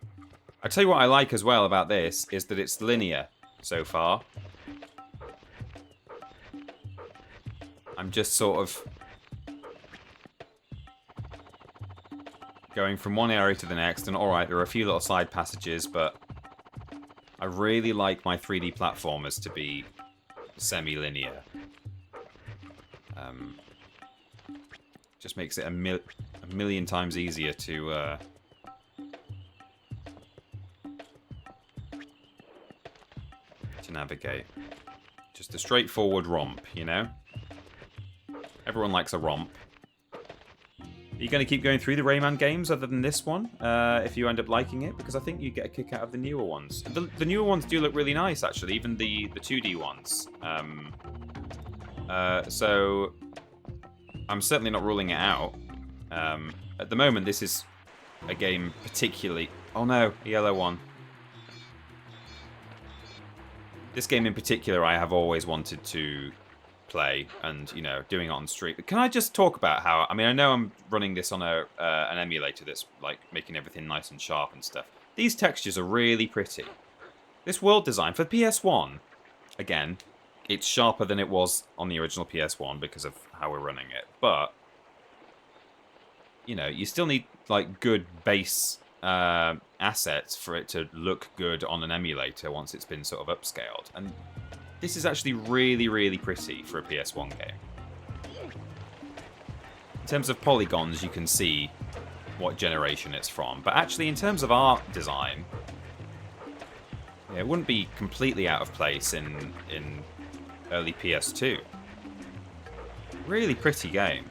I tell you what I like as well about this is that it's linear so far. I'm just sort of going from one area to the next, and alright, there are a few little side passages, but I really like my 3D platformers to be semi-linear. Just makes it a million times easier to navigate. Just a straightforward romp, you know? Everyone likes a romp. Are you going to keep going through the Rayman games other than this one, if you end up liking it? Because I think you get a kick out of the newer ones. The newer ones do look really nice, actually, even the 2D ones. So I'm certainly not ruling it out. At the moment, this is a game particularly... Oh no, a yellow one. This game in particular, I have always wanted to play, and you know, doing it on stream. Can I just talk about how? I mean, I know I'm running this on an emulator that's like making everything nice and sharp and stuff. These textures are really pretty. This world design for PS1, again, it's sharper than it was on the original PS1 because of how we're running it. But you know, you still need like good base assets for it to look good on an emulator once it's been sort of upscaled. And this is actually really, really pretty for a PS1 game. In terms of polygons, you can see what generation it's from. But actually, in terms of art design, yeah, it wouldn't be completely out of place in early PS2. Really pretty game.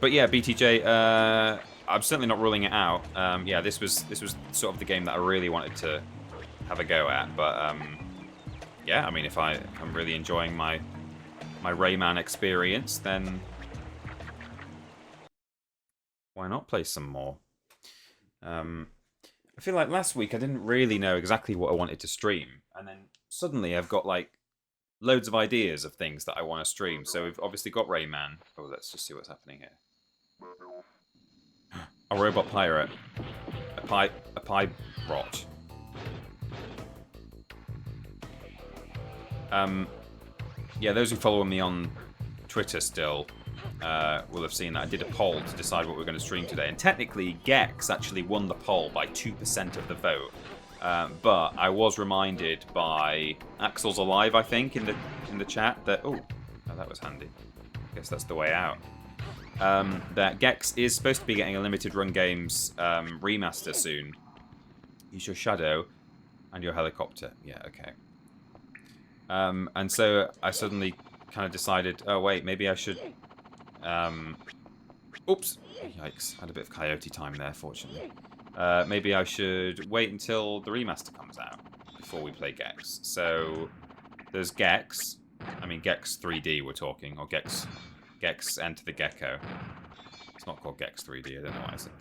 But yeah, BTJ, I'm certainly not ruling it out. Yeah, this was sort of the game that I really wanted to have a go at. But yeah, I mean, if I'm really enjoying my Rayman experience, then why not play some more? I feel like last week I didn't really know exactly what I wanted to stream, and then suddenly I've got like loads of ideas of things that I want to stream. So we've obviously got Rayman. Oh, let's just see what's happening here. A robot pirate. A pie rot. Yeah, those who follow me on Twitter still will have seen that I did a poll to decide what we're going to stream today. And technically, Gex actually won the poll by 2% of the vote. But I was reminded by Axel's Alive, I think, in the chat that that was handy. I guess that's the way out. That Gex is supposed to be getting a limited run games remaster soon. Use your shadow and your helicopter. Yeah, okay. And so I suddenly kind of decided, oh wait, maybe I should. Oops! Yikes! Had a bit of coyote time there, fortunately. Maybe I should wait until the remaster comes out before we play Gex. So there's Gex. I mean Gex 3D we're talking, or Gex Enter the Gecko. It's not called Gex 3D, I don't know why I said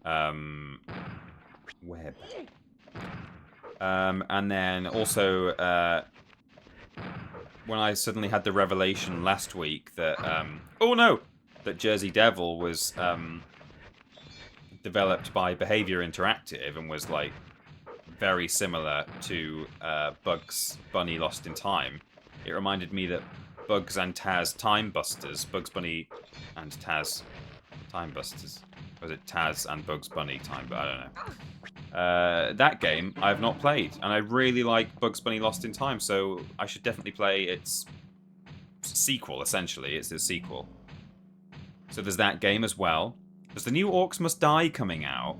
that. Web. And then also when I suddenly had the revelation last week that that Jersey Devil was developed by Behavior Interactive and was like very similar to Bugs Bunny Lost in Time. It reminded me that Bugs and Taz Time Busters, Bugs Bunny and Taz Time Busters. Was it Taz and Bugs Bunny Time? But I don't know. That game I've not played, and I really like Bugs Bunny Lost in Time, so I should definitely play its sequel. Essentially, it's a sequel. So there's that game as well. There's the new Orcs Must Die coming out,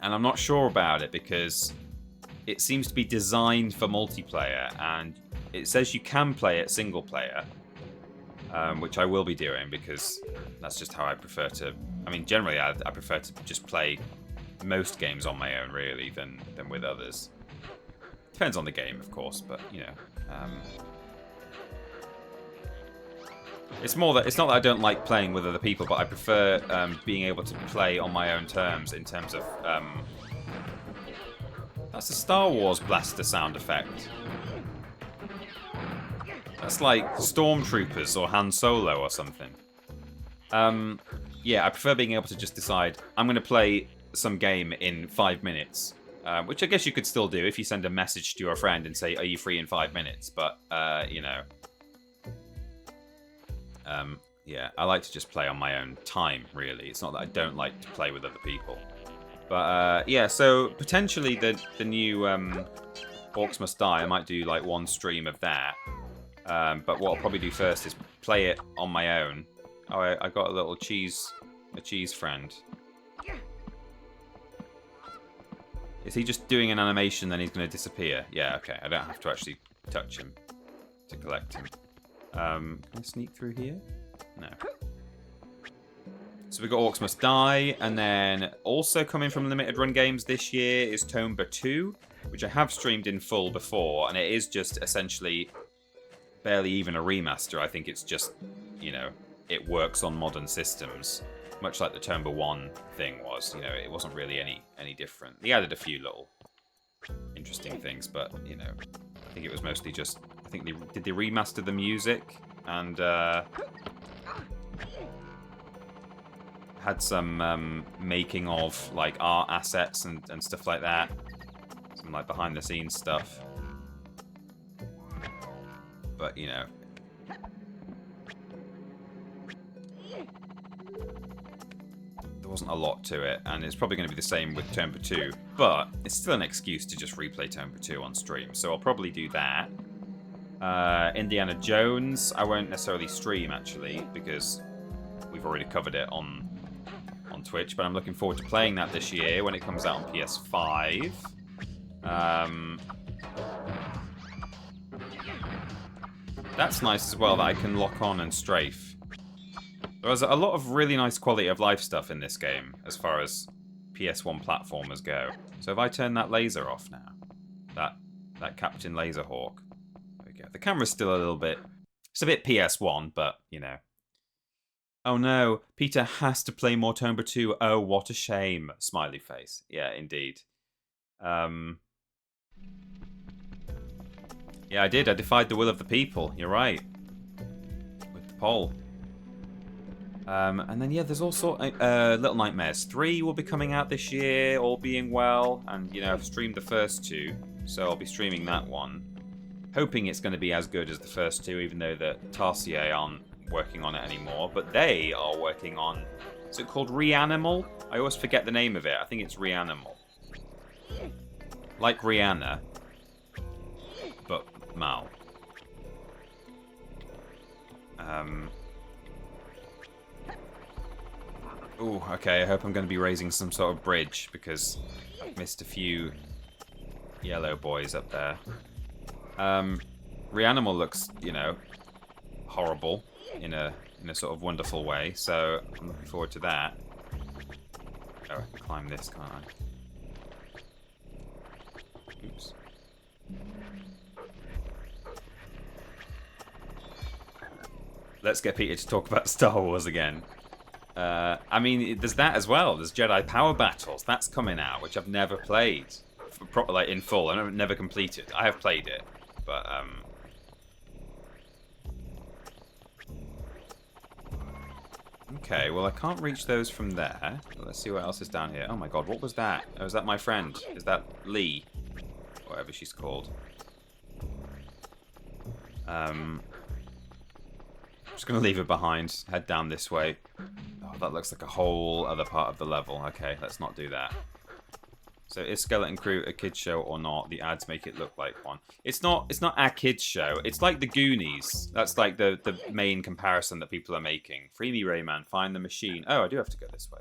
and I'm not sure about it because it seems to be designed for multiplayer, and it says you can play it single player, which I will be doing because that's just how I prefer to. I mean, generally, I prefer to just play most games on my own, really, than with others. Depends on the game, of course, but you know, it's more that it's not that I don't like playing with other people, but I prefer being able to play on my own terms. In terms of that's a Star Wars blaster sound effect. That's like Stormtroopers or Han Solo or something. Yeah, I prefer being able to just decide, I'm going to play some game in 5 minutes. Which I guess you could still do if you send a message to your friend and say, are you free in 5 minutes? But, you know. Yeah, I like to just play on my own time, really. It's not that I don't like to play with other people. But, yeah, so potentially the new Orcs Must Die, I might do like one stream of that. But what I'll probably do first is play it on my own. Oh, I got a little cheese friend. Is he just doing an animation, then he's going to disappear? Yeah, okay. I don't have to actually touch him to collect him. Can I sneak through here? No. So we got Orcs Must Die, and then also coming from Limited Run Games this year is Tomba 2, which I have streamed in full before, and it is just essentially barely even a remaster. I think it's just, you know, it works on modern systems, much like the Tomba 1 thing was. You know, it wasn't really any different. They added a few little interesting things, but, you know, I think it was mostly just, I think they remaster the music and had some making of like art assets and stuff like that, some like behind the scenes stuff. But, you know, there wasn't a lot to it, and it's probably going to be the same with Tomba 2, but it's still an excuse to just replay Tomba 2 on stream, so I'll probably do that. Indiana Jones, I won't necessarily stream, actually, because we've already covered it on Twitch, but I'm looking forward to playing that this year when it comes out on PS5. That's nice as well, that I can lock on and strafe. There was a lot of really nice quality of life stuff in this game, as far as PS1 platformers go. So if I turn that laser off now, that Captain Laserhawk, there we go. The camera's still a little bit, it's a bit PS1, but, you know. Oh no, Peter has to play more Tomba 2. Oh, what a shame. Smiley face. Yeah, indeed. Yeah, I did. I defied the will of the people. You're right. With the poll. And then, yeah, there's also Little Nightmares 3 will be coming out this year, all being well. And, you know, I've streamed the first two, so I'll be streaming that one. Hoping it's going to be as good as the first two, even though the Tarsier aren't working on it anymore. But they are working on... Is it called Reanimal? I always forget the name of it. I think it's Reanimal. Like Rihanna, but Mal. Ooh, okay, I hope I'm going to be raising some sort of bridge, because I've missed a few yellow boys up there. Reanimal looks, you know, horrible in a sort of wonderful way, so I'm looking forward to that. Oh, I can climb this, can't I? Oops. Let's get Peter to talk about Star Wars again. I mean, there's that as well. There's Jedi Power Battles. That's coming out, which I've never played like in full. I've never completed. I have played it, but Okay, well I can't reach those from there. Let's see what else is down here. Oh my god, what was that? Oh, is that my friend? Is that Lee? Whatever she's called. I'm just going to leave her behind. Head down this way. Oh, that looks like a whole other part of the level. Okay, let's not do that. So is Skeleton Crew a kids show or not? The ads make it look like one. It's not a kids show. It's like the Goonies. That's like the main comparison that people are making. Free me, Rayman. Find the machine. Oh, I do have to go this way.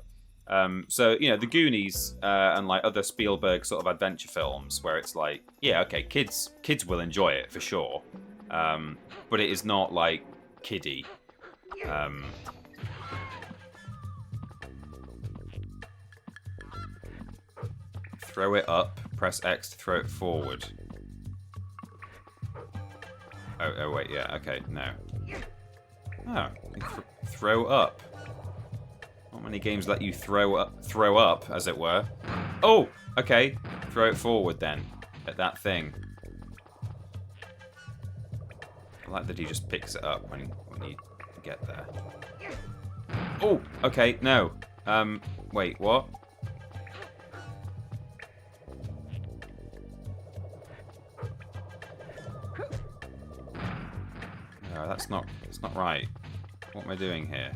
So, you know, the Goonies and like other Spielberg sort of adventure films where it's like, yeah, okay, kids will enjoy it for sure. But it is not like kiddie. Throw it up, press X to throw it forward. Oh wait, yeah, okay, no. Oh, throw up. Not many games let you throw up, as it were. Oh, okay, throw it forward then, at that thing. I like that he just picks it up when you get there. Oh, okay, no. Wait, what? No, that's not right. What am I doing here?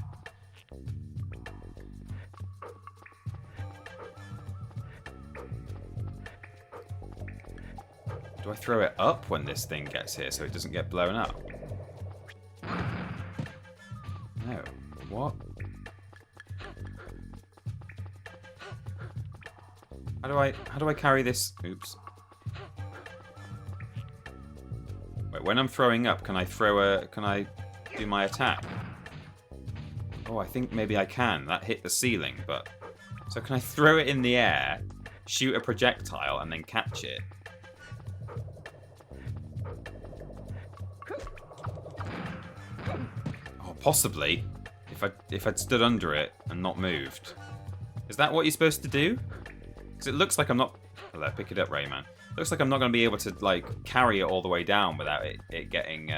Do I throw it up when this thing gets here so it doesn't get blown up? No. What? How do I carry this? Oops. Wait, when I'm throwing up, can I do my attack? Oh, I think maybe I can. That hit the ceiling, but... So can I throw it in the air, shoot a projectile, and then catch it? Oh, possibly. If I'd stood under it and not moved. Is that what you're supposed to do? Because it looks like I'm not... Hello, pick it up, Rayman. Looks like I'm not going to be able to, like, carry it all the way down without it getting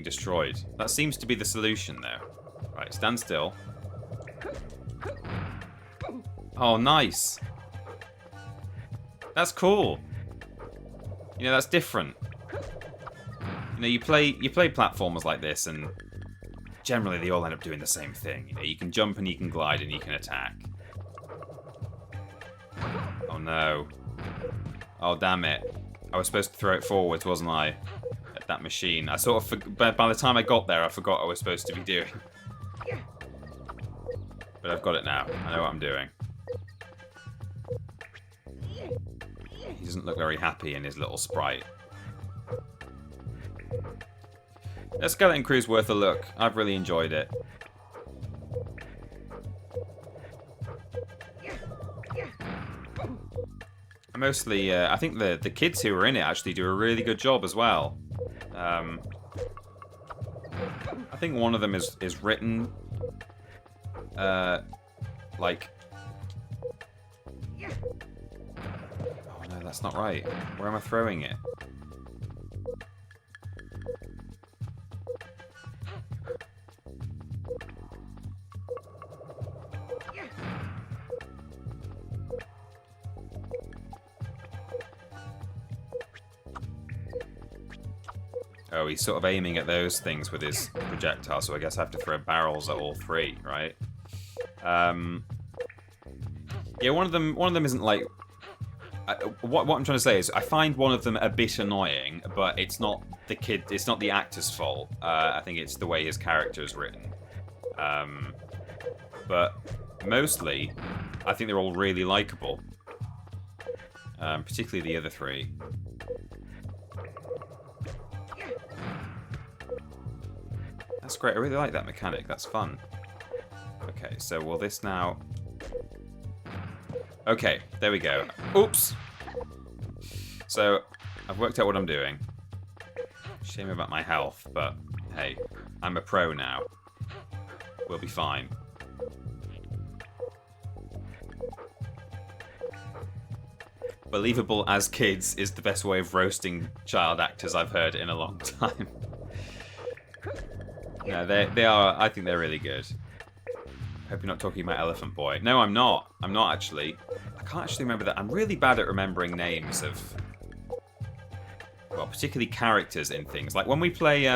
destroyed. That seems to be the solution, though. Right, stand still. Oh, nice. That's cool. You know, that's different. You know, you play platformers like this, and generally they all end up doing the same thing. You know, you can jump and you can glide and you can attack. Oh no. Oh damn it. I was supposed to throw it forwards, wasn't I? At that machine. I sort of by the time I got there, I forgot what I was supposed to be doing. But I've got it now. I know what I'm doing. He doesn't look very happy in his little sprite. That Skeleton Crew's worth a look. I've really enjoyed it. Mostly, I think the kids who are in it actually do a really good job as well. I think one of them is written like... Oh no, that's not right. Where am I throwing it? Oh, he's sort of aiming at those things with his projectile, so I guess I have to throw barrels at all three, right? Yeah, one of them isn't like... what I'm trying to say is, I find one of them a bit annoying, but it's not the actor's fault. I think it's the way his character is written. But mostly, I think they're all really likable. Particularly the other three. That's great. I really like that mechanic. That's fun. Okay, so will this now... Okay, there we go. Oops! So, I've worked out what I'm doing. Shame about my health, but hey, I'm a pro now. We'll be fine. Believable as kids is the best way of roasting child actors I've heard in a long time. No, they are. I think they're really good. Hope you're not talking about Elephant Boy. No, I'm not. I'm not actually. I can't actually remember that. I'm really bad at remembering names of, well, particularly characters in things. Like when we play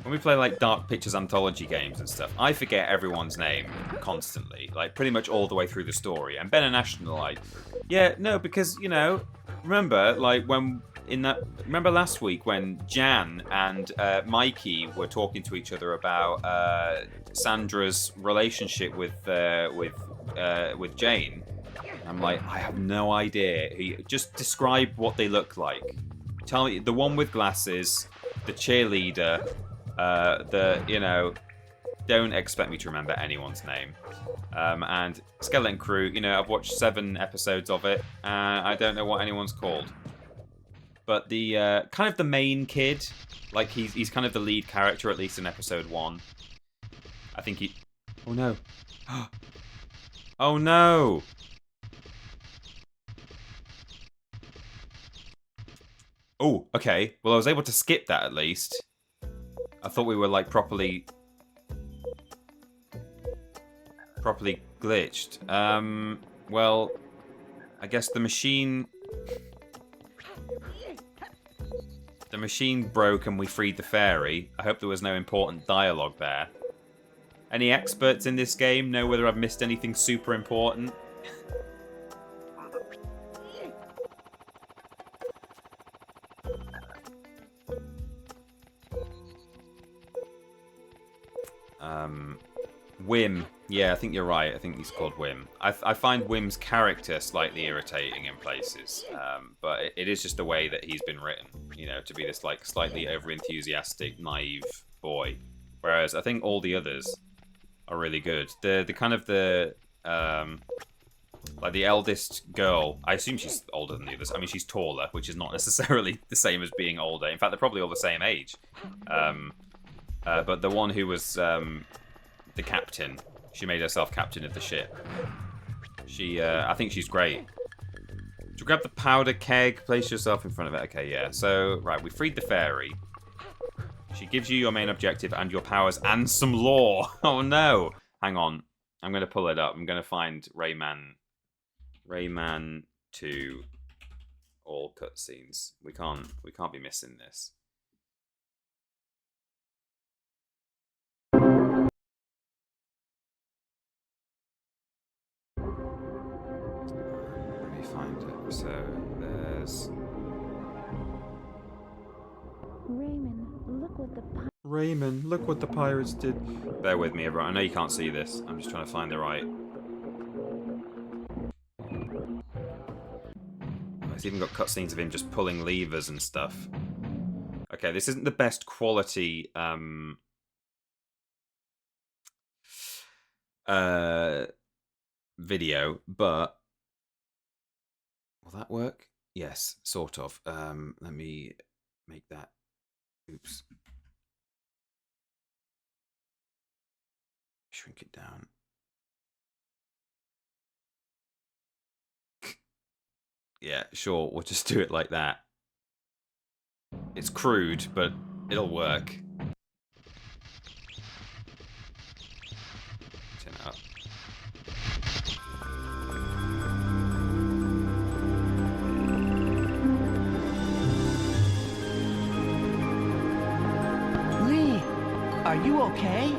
like Dark Pictures anthology games and stuff, I forget everyone's name constantly, like pretty much all the way through the story. And Ben and Ashton are like, yeah, no, because remember like remember last week when Jan and Mikey were talking to each other about Sandra's relationship with Jane. I'm like, I have no idea. Just describe what they look like. Tell me the one with glasses, the cheerleader, don't expect me to remember anyone's name. And Skeleton Crew, I've watched 7 episodes of it, and I don't know what anyone's called. But the kind of the main kid, like he's kind of the lead character, at least in episode 1. I think he... Oh no. Oh no! Oh, okay. Well, I was able to skip that at least. I thought we were like properly glitched. Well, I guess the machine broke and we freed the fairy. I hope there was no important dialogue there. Any experts in this game know whether I've missed anything super important? Wim. Yeah, I think you're right. I think he's called Wim. I find Wim's character slightly irritating in places, but it is just the way that he's been written, to be this like slightly over-enthusiastic, naive boy. Whereas I think all the others are really good. The kind of like the eldest girl, I assume she's older than the others. I mean, she's taller, which is not necessarily the same as being older. In fact, they're probably all the same age. But the one who was the captain, she made herself captain of the ship. I think she's great. To grab the powder keg, place yourself in front of it. Okay, yeah. So, right, we freed the fairy. She gives you your main objective and your powers and some lore. Oh no! Hang on. I'm going to pull it up. I'm going to find Rayman 2 all cutscenes. We can't be missing this. Let me find it. So there's Rayman, look what the pirates did. Bear with me, everyone. I know you can't see this. I'm just trying to find the right. It's even got cutscenes of him just pulling levers and stuff. Okay, this isn't the best quality video, but will that work? Yes, sort of. Let me make that. Oops. Shrink it down. Yeah, sure, we'll just do it like that. It's crude, but it'll work. Turn it up. Lee, are you okay?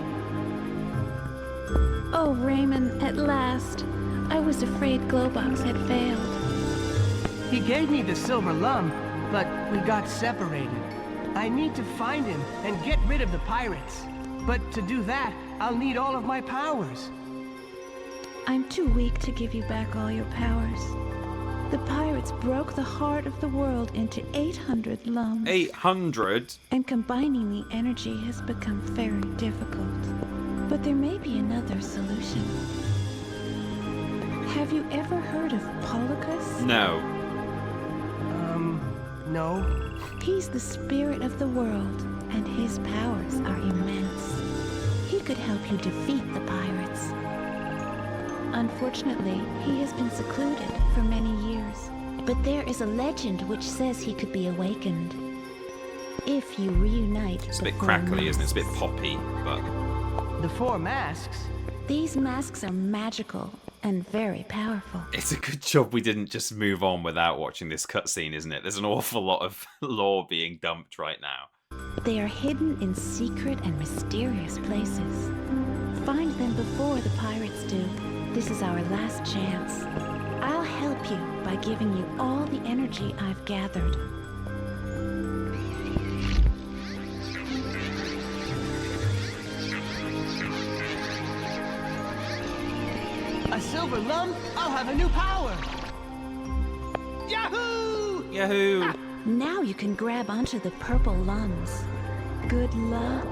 Oh, Rayman, at last. I was afraid Glowbox had failed. He gave me the silver lump, but we got separated. I need to find him and get rid of the pirates. But to do that, I'll need all of my powers. I'm too weak to give you back all your powers. The pirates broke the heart of the world into 800 lumps. 800? And combining the energy has become very difficult. But there may be another solution. Have you ever heard of Polycus? No. No. He's the spirit of the world, and his powers are immense. He could help you defeat the pirates. Unfortunately, he has been secluded for many years. But there is a legend which says he could be awakened. if you reunite It's a the bit 4 crackly, isn't it? It's a bit masks. poppy, but... The 4 masks? These masks are magical and very powerful. It's a good job we didn't just move on without watching this cutscene, isn't it? There's an awful lot of lore being dumped right now. They are hidden in secret and mysterious places. Find them before the pirates do. This is our last chance. I'll help you by giving you all the energy I've gathered. A silver lump? I'll have a new power! Yahoo! Yahoo! Now you can grab onto the purple lungs. Good luck,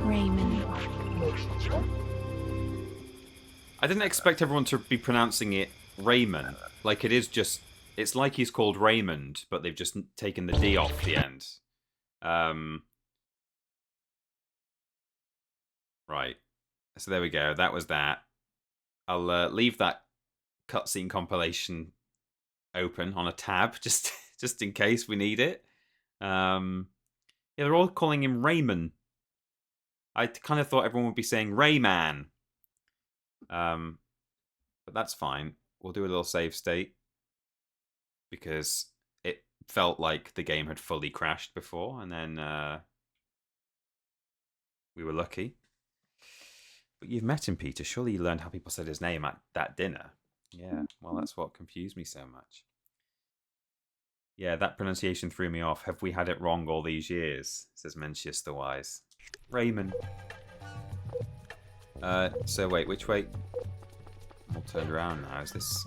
Rayman. I didn't expect everyone to be pronouncing it Rayman. Like, it is just... It's like he's called Raymond, but they've just taken the D off the end. Right. So there we go. That was that. I'll leave that cutscene compilation open on a tab, just in case we need it. Yeah, they're all calling him Rayman. I kind of thought everyone would be saying Rayman. But that's fine. We'll do a little save state. Because it felt like the game had fully crashed before, and then we were lucky. But you've met him, Peter. Surely you learned how people said his name at that dinner. Yeah, well, that's what confused me so much. Yeah, that pronunciation threw me off. Have we had it wrong all these years? Says Mencius the Wise. Rayman. So wait, which way? I'm all turned around now. Is this...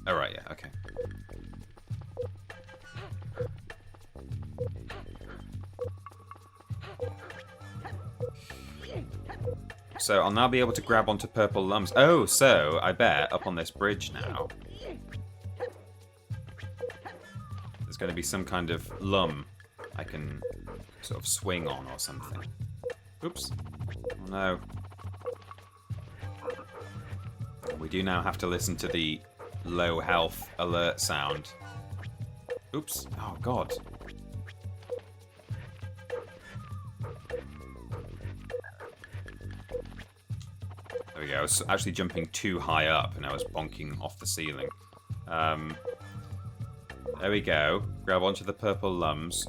Oh, right, yeah, okay. So I'll now be able to grab onto purple lumps. Oh, so I bet up on this bridge now there's going to be some kind of lum I can sort of swing on or something. Oops. Oh no. We do now have to listen to the low health alert sound. Oops. Oh god. There we go. I was actually jumping too high up and I was bonking off the ceiling. There we go. Grab onto the purple lums.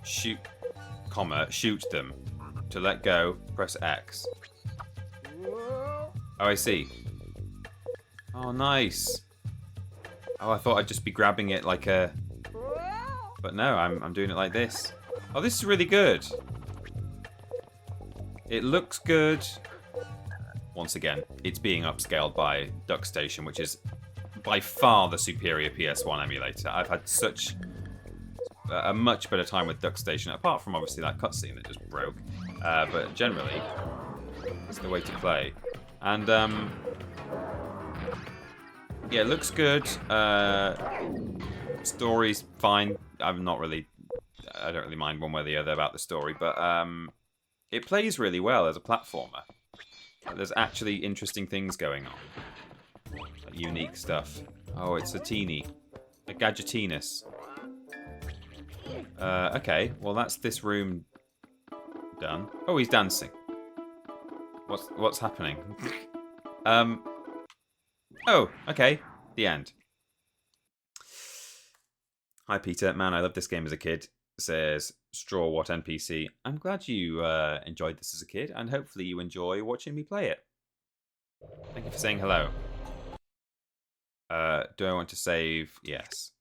Shoot, shoot them. To let go, press X. Oh, I see. Oh, nice. Oh, I thought I'd just be grabbing it like a... But no, I'm doing it like this. Oh, this is really good. It looks good. Once again, it's being upscaled by DuckStation, which is by far the superior PS1 emulator. I've had such a much better time with DuckStation, apart from obviously that cutscene that just broke. But generally, it's the way to play. And yeah, it looks good. Story's fine. I don't really mind one way or the other about the story, but it plays really well as a platformer. There's actually interesting things going on. Like unique stuff. Oh, it's a teeny. A Gadgetinus. Okay, well that's this room done. Oh, he's dancing. What's happening? Oh, okay. The end. Hi, Peter. Man, I loved this game as a kid. Says Strawwatt NPC. I'm glad you enjoyed this as a kid, and hopefully you enjoy watching me play it. Thank you for saying hello. Do I want to save? Yes.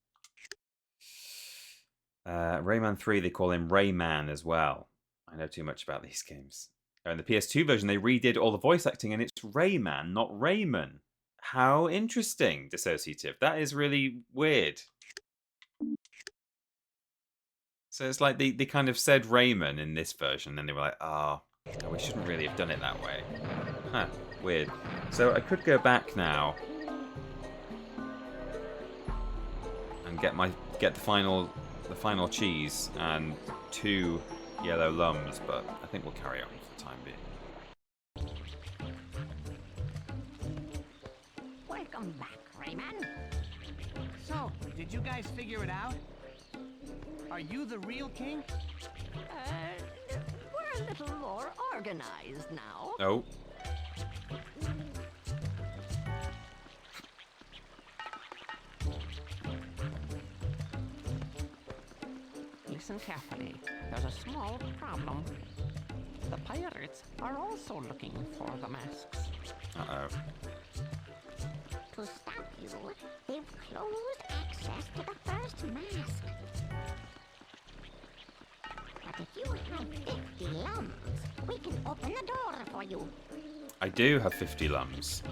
Rayman 3, they call him Rayman as well. I know too much about these games. In the PS2 version, they redid all the voice acting, and it's Rayman, not Rayman. How interesting, Dissociative. That is really weird. So it's like they kind of said Rayman in this version, and they were like, oh, no, we shouldn't really have done it that way. Huh, weird. So I could go back now and get the final cheese and 2 yellow lums, but I think we'll carry on for the time being. Welcome back, Rayman. So, did you guys figure it out? Are you the real king? We're a little more organized now. Oh. Listen carefully. There's a small problem. The pirates are also looking for the masks. Uh-oh. To stop you, they've closed access to the first mask. But if you have 50 lums, we can open the door for you. I do have 50 lums.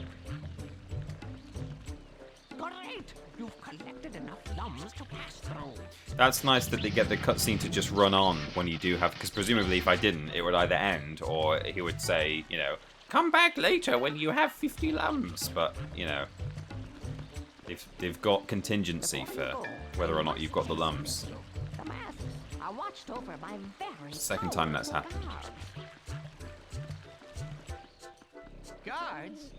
Great! You've collected enough lums to pass through. That's nice that they get the cutscene to just run on when you do have... Because presumably if I didn't, it would either end or he would say, you know, come back later when you have 50 lums. But, you know, they've got contingency for whether or not you've got the lums. The masks are watched over by very Second time that's happened. Guards?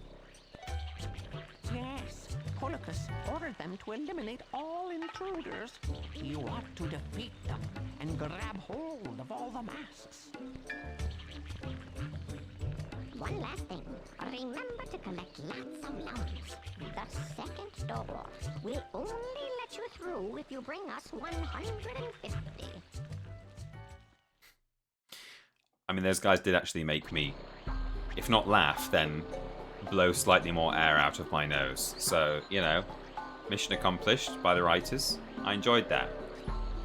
Yes, Polycus ordered them to eliminate all intruders. You ought to defeat them and grab hold of all the masks. One last thing. Remember to collect lots of lums. The second door will only let you through if you bring us 150. I mean, those guys did actually make me, if not laugh, then blow slightly more air out of my nose. So, you know, mission accomplished by the writers. I enjoyed that.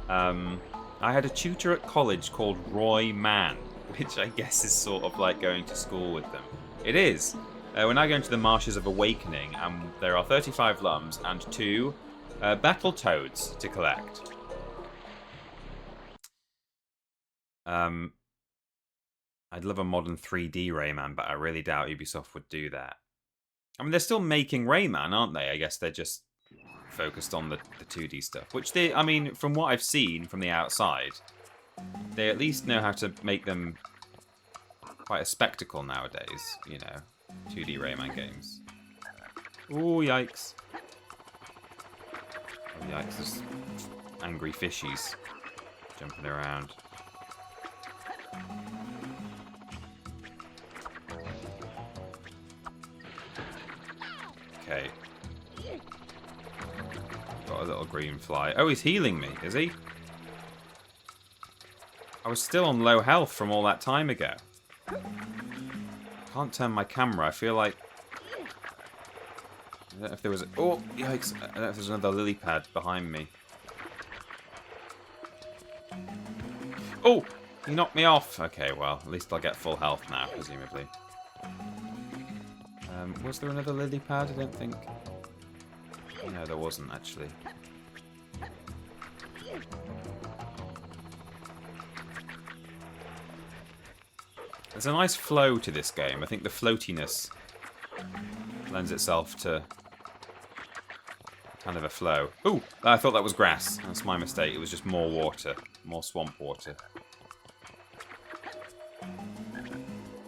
I had a tutor at college called Rayman, which I guess is sort of like going to school with them. It is. We're now going to the Marshes of Awakening, and there are 35 lums and 2 battle toads to collect. I'd love a modern 3D Rayman, but I really doubt Ubisoft would do that. I mean, they're still making Rayman, aren't they? I guess they're just focused on the 2D stuff. Which they, I mean, from what I've seen from the outside, they at least know how to make them quite a spectacle nowadays, you know, 2D Rayman games. Ooh, yikes. Oh, yikes, there's angry fishies jumping around. Okay. Got a little green fly. Oh, he's healing me, is he? I was still on low health from all that time ago. Can't turn my camera. I feel like... I don't know if there was a... Oh, yikes. I don't know if there's another lily pad behind me. Oh! He knocked me off. Okay, well, at least I'll get full health now, presumably. Was there another lily pad? I don't think... No, there wasn't, actually. There's a nice flow to this game. I think the floatiness lends itself to kind of a flow. Ooh! I thought that was grass. That's my mistake. It was just more water. More swamp water. I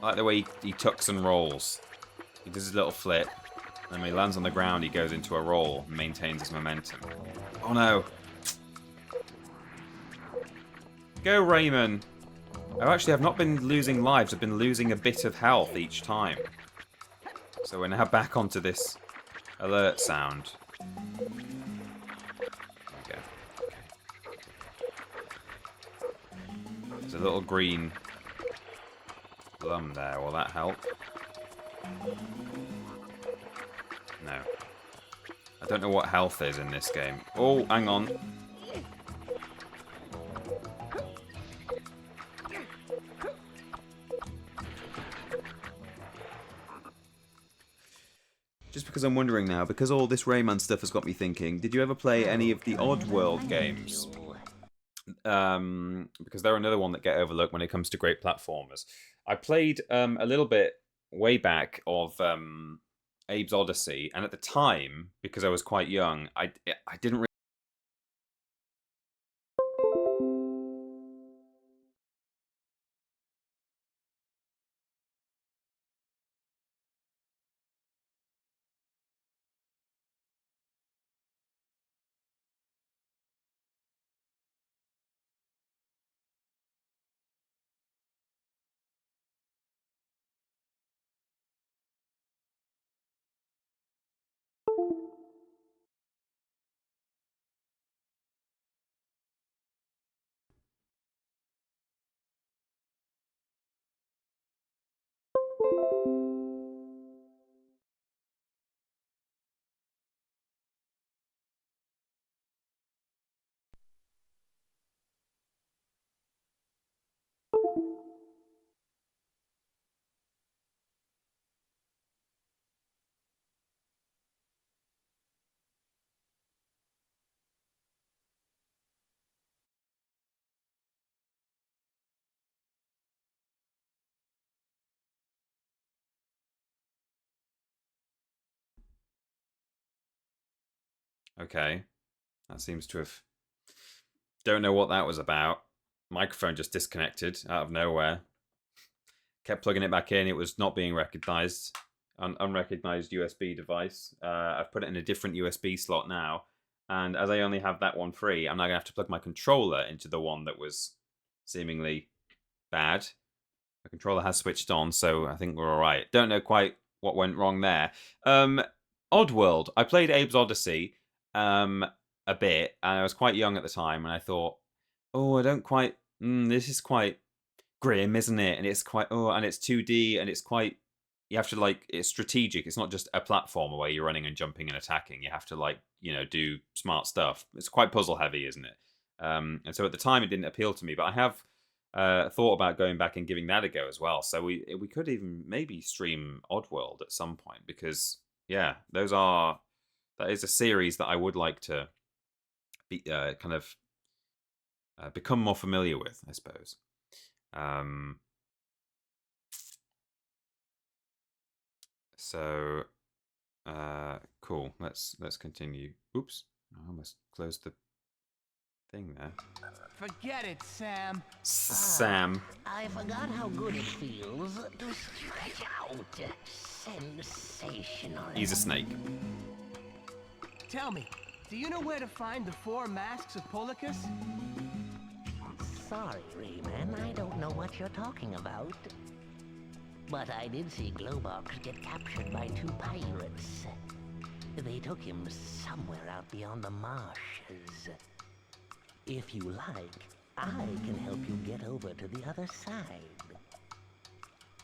like the way he tucks and rolls. He does his little flip, and when he lands on the ground, he goes into a roll and maintains his momentum. Oh no! Go, Rayman! Oh, actually, I've not been losing lives. I've been losing a bit of health each time. So we're now back onto this alert sound. There we go. Okay. There's a little green lum there. Will that help? No. I don't know what health is in this game. Oh, hang on. Just because I'm wondering now, because all this Rayman stuff has got me thinking, did you ever play any of the Oddworld games? Because they're another one that get overlooked when it comes to great platformers. I played a little bit way back of Abe's Odyssey, and at the time, because I was quite young, I didn't really Okay. That seems to have... Don't know what that was about. Microphone just disconnected out of nowhere. Kept plugging it back in. It was not being recognized. Unrecognized USB device. I've put it in a different USB slot now. And as I only have that one free, I'm now going to have to plug my controller into the one that was seemingly bad. The controller has switched on, so I think we're all right. Don't know quite what went wrong there. Oddworld. I played Abe's Odyssey a bit, and I was quite young at the time, and I thought, oh, I don't quite... this is quite grim, isn't it? And it's quite... Oh, and it's 2D, and it's quite... You have to, like... It's strategic. It's not just a platformer where you're running and jumping and attacking. You have to, like, you know, do smart stuff. It's quite puzzle-heavy, isn't it? And so at the time, it didn't appeal to me, but I have... thought about going back and giving that a go as well. So we could even maybe stream Oddworld at some point, because yeah, that is a series that I would like to be kind of become more familiar with, I suppose. So cool. Let's continue. Oops, I almost closed the thing there. Forget it, Sam. Sam. I forgot how good it feels to stretch out. Sensational. He's a snake. Tell me, do you know where to find the 4 masks of Polycus? Sorry, Rayman, I don't know what you're talking about. But I did see Glowbox get captured by 2 pirates. They took him somewhere out beyond the marshes. If you like, I can help you get over to the other side.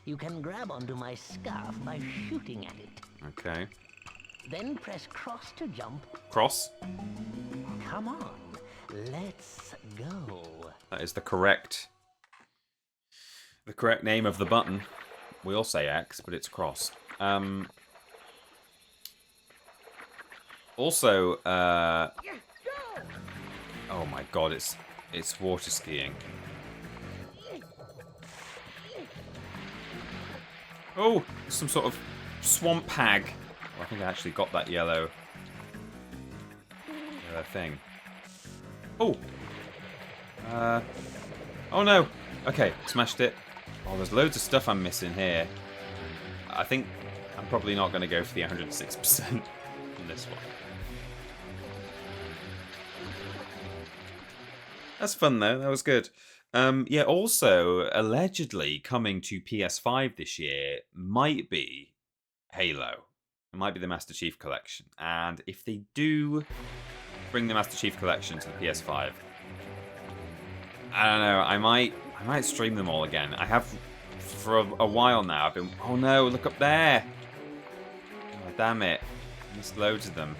You can grab onto my scarf by shooting at it. Okay. Then press cross to jump. Cross? Come on, let's go. That is the correct name of the button. We all say X, but it's cross. Also, oh my god, it's water skiing. Oh, some sort of swamp hag. Oh, I think I actually got that yellow thing. Oh. Oh no. Okay, smashed it. Oh, there's loads of stuff I'm missing here. I think I'm probably not going to go for the 106% in this one. That's fun though, that was good. Yeah, also, allegedly coming to PS5 this year might be Halo. It might be the Master Chief Collection. And if they do bring the Master Chief Collection to the PS5, I don't know, I might stream them all again. I have for a while now. I've been... Oh no, look up there! Oh, damn it. I missed loads of them.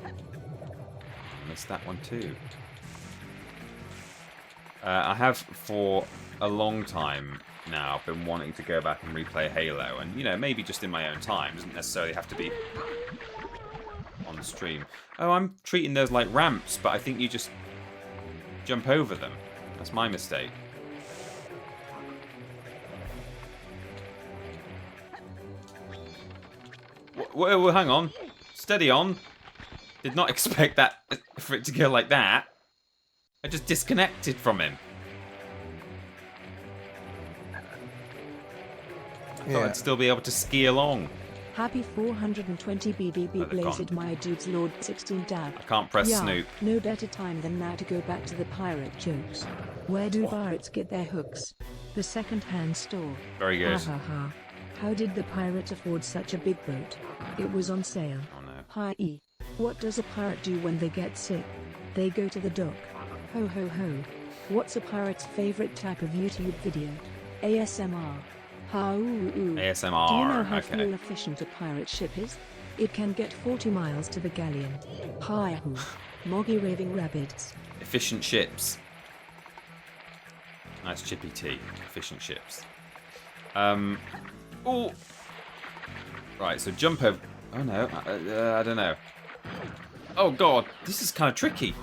I missed that one too. I have for a long time now been wanting to go back and replay Halo, and you know, maybe just in my own time. Doesn't necessarily have to be on the stream. Oh, I'm treating those like ramps, but I think you just jump over them. That's my mistake. Whoa, hang on. Steady on. Did not expect that for it to go like that. I just disconnected from him. I thought I'd still be able to ski along. Happy 420 BBB blazed my dude's Lord 16 dab. I can't press Snoop. No better time than now to go back to the pirate jokes. Where do pirates get their hooks? The second-hand store. Very good. Ha ha ha. How did the pirates afford such a big boat? It was on sale. Oh no. Hi E. What does a pirate do when they get sick? They go to the dock. Ho ho ho. What's a pirate's favorite type of YouTube video? ASMR. Ha ooh ooh. ASMR. Do you know how okay. fuel efficient a pirate ship is? It can get 40 miles to the galleon. Hi hoo. Moggy raving rabbits. Efficient ships. Nice chippy tea. Efficient ships. Oh. Right, so jump over. Oh no, I don't know. Oh god, this is kind of tricky.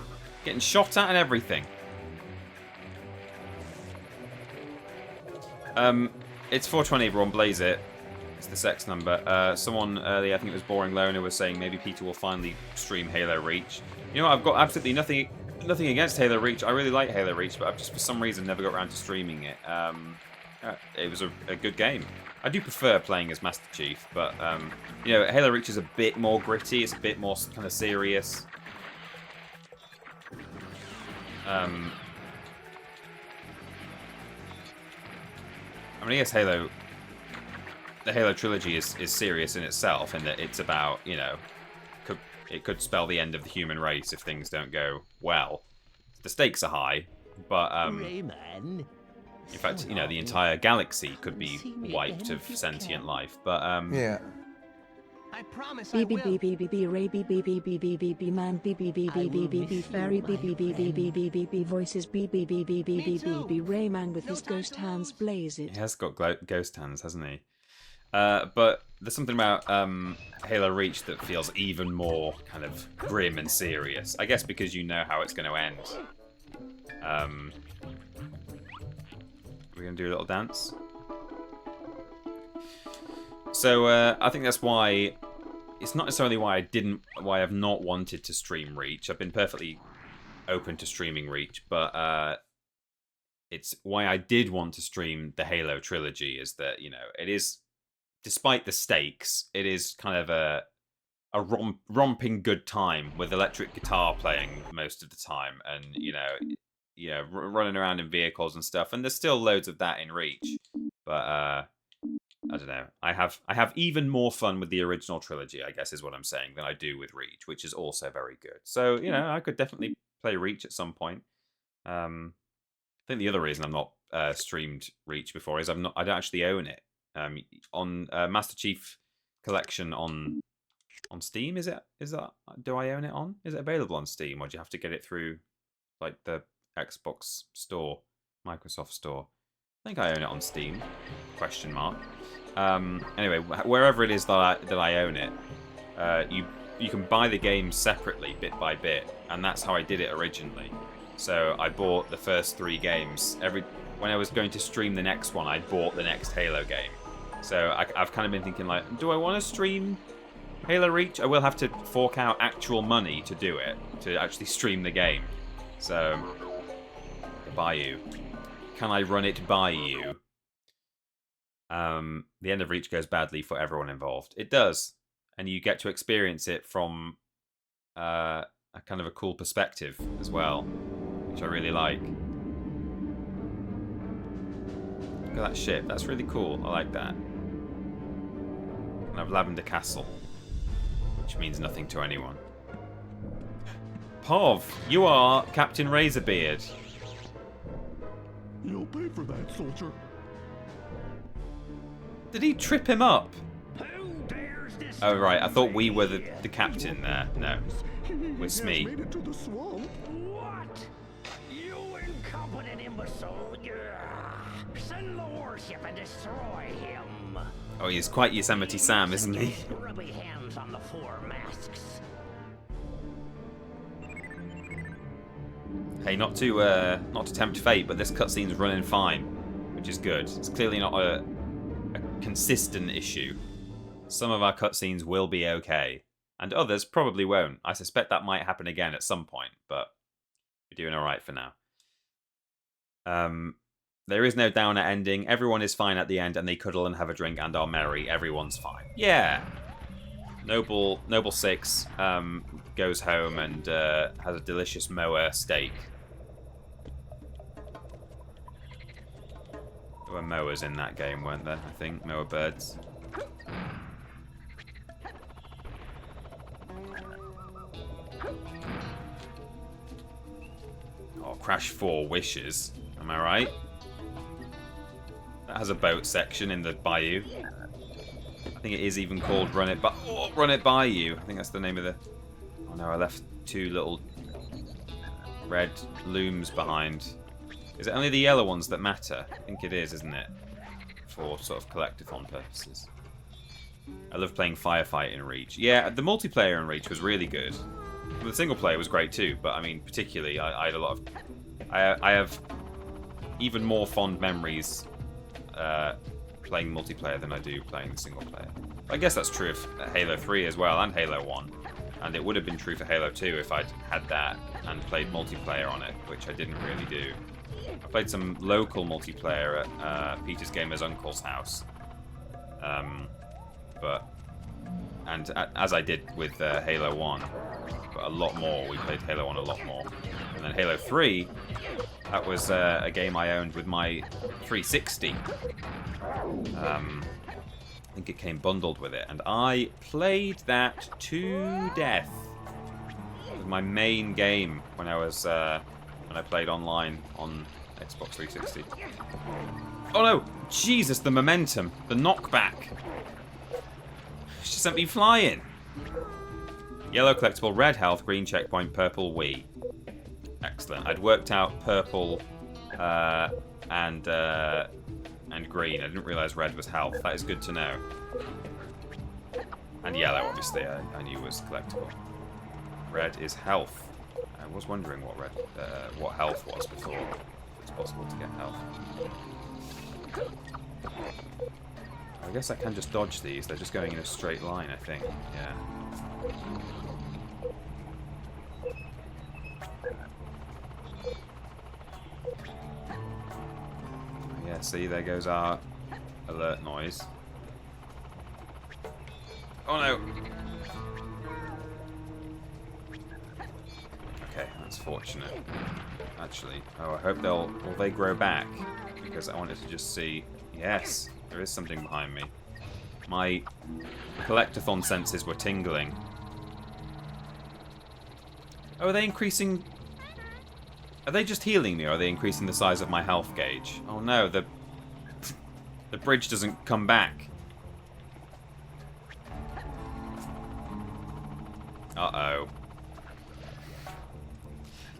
Getting shot at and everything. It's 420, everyone, blaze it. It's the sex number. Someone earlier, I think it was Boring Loner, was saying maybe Peter will finally stream Halo Reach. You know, I've got absolutely nothing against Halo Reach. I really like Halo Reach, but I've just for some reason never got around to streaming it. It was a good game. I do prefer playing as Master Chief, but you know, Halo Reach is a bit more gritty. It's a bit more kind of serious. I mean, I guess the Halo trilogy is serious in itself, in that it's about, you know, it could spell the end of the human race if things don't go well. The stakes are high, but Rayman. in fact, you know, the entire galaxy could be wiped of sentient life. But yeah. I promise I will. Ray man fairy voices Rayman with his ghost hands blaze it. He has got ghost hands, hasn't he? But there's something about Halo Reach that feels even more kind of grim and serious. I guess because you know how it's going to end. We're going to do a little dance. So I think that's why it's not necessarily why I've not wanted to stream Reach. I've been perfectly open to streaming Reach, but it's why I did want to stream the Halo trilogy. Is that, you know, it is, despite the stakes, it is kind of a romping good time with electric guitar playing most of the time, and you know, running around in vehicles and stuff. And there's still loads of that in Reach, but I don't know. I have even more fun with the original trilogy, I guess is what I'm saying, than I do with Reach, which is also very good. So, you know, I could definitely play Reach at some point. I think the other reason I'm not streamed Reach before is I don't actually own it. On Master Chief Collection on Steam, is that do I own it on? Is it available on Steam, or do you have to get it through like the Xbox store, Microsoft store? I think I own it on Steam. ? Anyway, wherever it is that I own it, you can buy the game separately, bit by bit, and that's how I did it originally. So I bought the first 3 games. When I was going to stream the next one, I bought the next Halo game. So I've kind of been thinking, like, do I want to stream Halo Reach? I will have to fork out actual money to do it, to actually stream the game. So, by you. Can I run it by you? The end of Reach goes badly for everyone involved. It does. And you get to experience it from a kind of a cool perspective as well, which I really like. Look at that ship. That's really cool. I like that. And I have Lavender Castle, which means nothing to anyone. Pov, you are Captain Razorbeard. You'll pay for that, soldier. Did he trip him up? Oh, right. I thought we were the captain there. No. With Smee. Made it to the swamp. What? You incompetent imbecile! Send the warship and destroy him. Oh, he's quite Yosemite Sam, isn't he? Grubby hands on the 4 masks. Hey, not to tempt fate, but this cutscene's running fine, which is good. It's clearly not a consistent issue. Some of our cutscenes will be okay, and others probably won't. I suspect that might happen again at some point, but we're doing all right for now. There is no downer ending. Everyone is fine at the end, and they cuddle and have a drink and are merry. Everyone's fine. Yeah. Noble 6 goes home and has a delicious moa steak. There were moas in that game, weren't there? I think moa birds. Oh, Crash 4 wishes. Am I right? That has a boat section in the bayou. I think it is even called Run It By You. I think that's the name of the... Oh no, I left 2 little red looms behind. Is it only the yellow ones that matter? I think it is, isn't it? For sort of collectathon purposes. I love playing Firefight in Reach. Yeah, the multiplayer in Reach was really good. The single player was great too, but I mean, particularly, I had a lot of... I have even more fond memories playing multiplayer than I do playing the single player. I guess that's true of Halo 3 as well, and Halo 1. And it would have been true for Halo 2 if I'd had that and played multiplayer on it, which I didn't really do. I played some local multiplayer at Peter's Gamer's uncle's house. And as I did with Halo 1, but a lot more. We played Halo 1 a lot more. And then Halo 3, that was a game I owned with my 360. I think it came bundled with it, and I played that to death. It was my main game when I was when I played online on Xbox 360. Oh no! Jesus, the momentum, the knockback. She sent me flying. Yellow collectible, red health, green checkpoint, purple Wii. Excellent. I'd worked out purple and green. I didn't realise red was health. That is good to know. And yellow, obviously, I knew was collectible. Red is health. I was wondering what health was before. It's possible to get health. I guess I can just dodge these. They're just going in a straight line, I think. Yeah. Yeah, see, there goes our alert noise. Oh no! Okay, that's fortunate. Actually. Oh, I hope will they grow back? Because I wanted to just see... Yes! There is something behind me. My collectathon senses were tingling. Oh, are they increasing... Are they just healing me, or are they increasing the size of my health gauge? Oh no, the bridge doesn't come back. Uh-oh.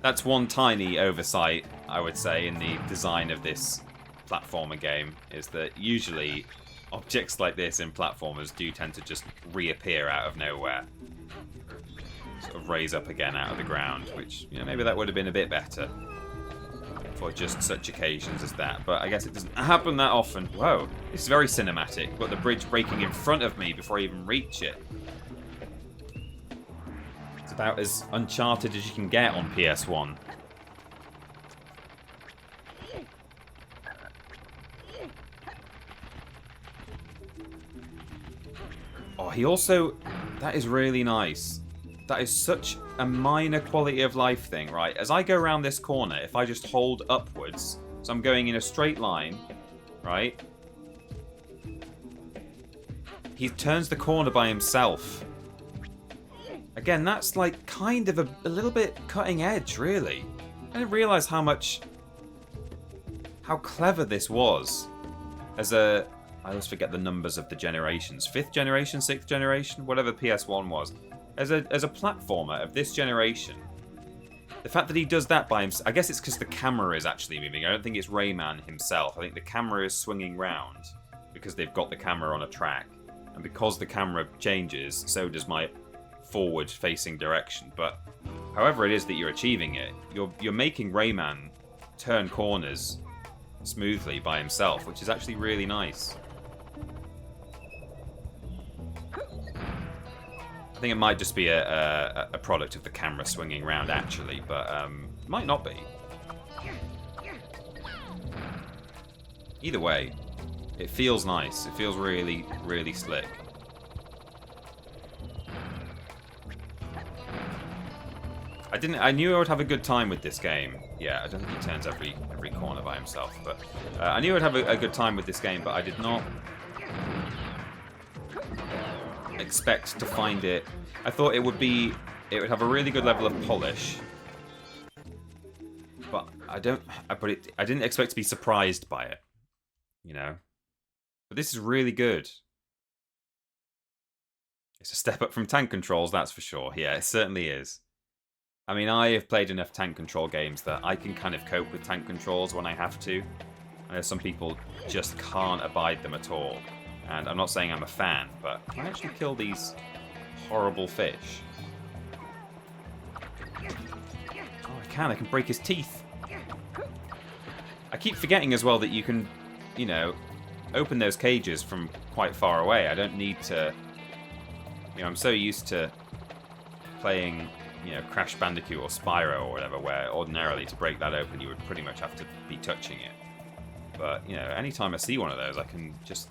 That's one tiny oversight, I would say, in the design of this platformer game, is that usually objects like this in platformers do tend to just reappear out of nowhere. Sort of raise up again out of the ground, which, you know, maybe that would have been a bit better for just such occasions as that, but I guess it doesn't happen that often. Whoa, it's very cinematic. Got the bridge breaking in front of me before I even reach it. It's about as Uncharted as you can get on PS1. Oh, he also... That is really nice. That is such a minor quality of life thing, right? As I go around this corner, if I just hold upwards, so I'm going in a straight line, right? He turns the corner by himself. Again, that's like kind of a little bit cutting edge, really. I didn't realise how clever this was. As a... I always forget the numbers of the generations. 5th generation, 6th generation, whatever PS1 was. As a platformer of this generation, the fact that he does that by himself... I guess it's because the camera is actually moving. I don't think it's Rayman himself. I think the camera is swinging round because they've got the camera on a track. And because the camera changes, so does my forward-facing direction. But however it is that you're achieving it, you're making Rayman turn corners smoothly by himself, which is actually really nice. I think it might just be a product of the camera swinging around, actually, but might not be. Either way, it feels nice. It feels really, really slick. I knew I would have a good time with this game. Yeah, I don't think he turns every corner by himself, but I knew I'd have a good time with this game, but I did not expect to find it. I thought it would have a really good level of polish, but I didn't expect to be surprised by it, you know. But this is really good. It's a step up from tank controls, that's for sure. Yeah, it certainly is. I mean, I have played enough tank control games that I can kind of cope with tank controls when I have to. I know some people just can't abide them at all. And I'm not saying I'm a fan, but can I actually kill these horrible fish? Oh, I can break his teeth. I keep forgetting as well that you can, you know, open those cages from quite far away. I don't need to... You know, I'm so used to playing, you know, Crash Bandicoot or Spyro or whatever, where ordinarily to break that open you would pretty much have to be touching it. But, you know, anytime I see one of those, I can just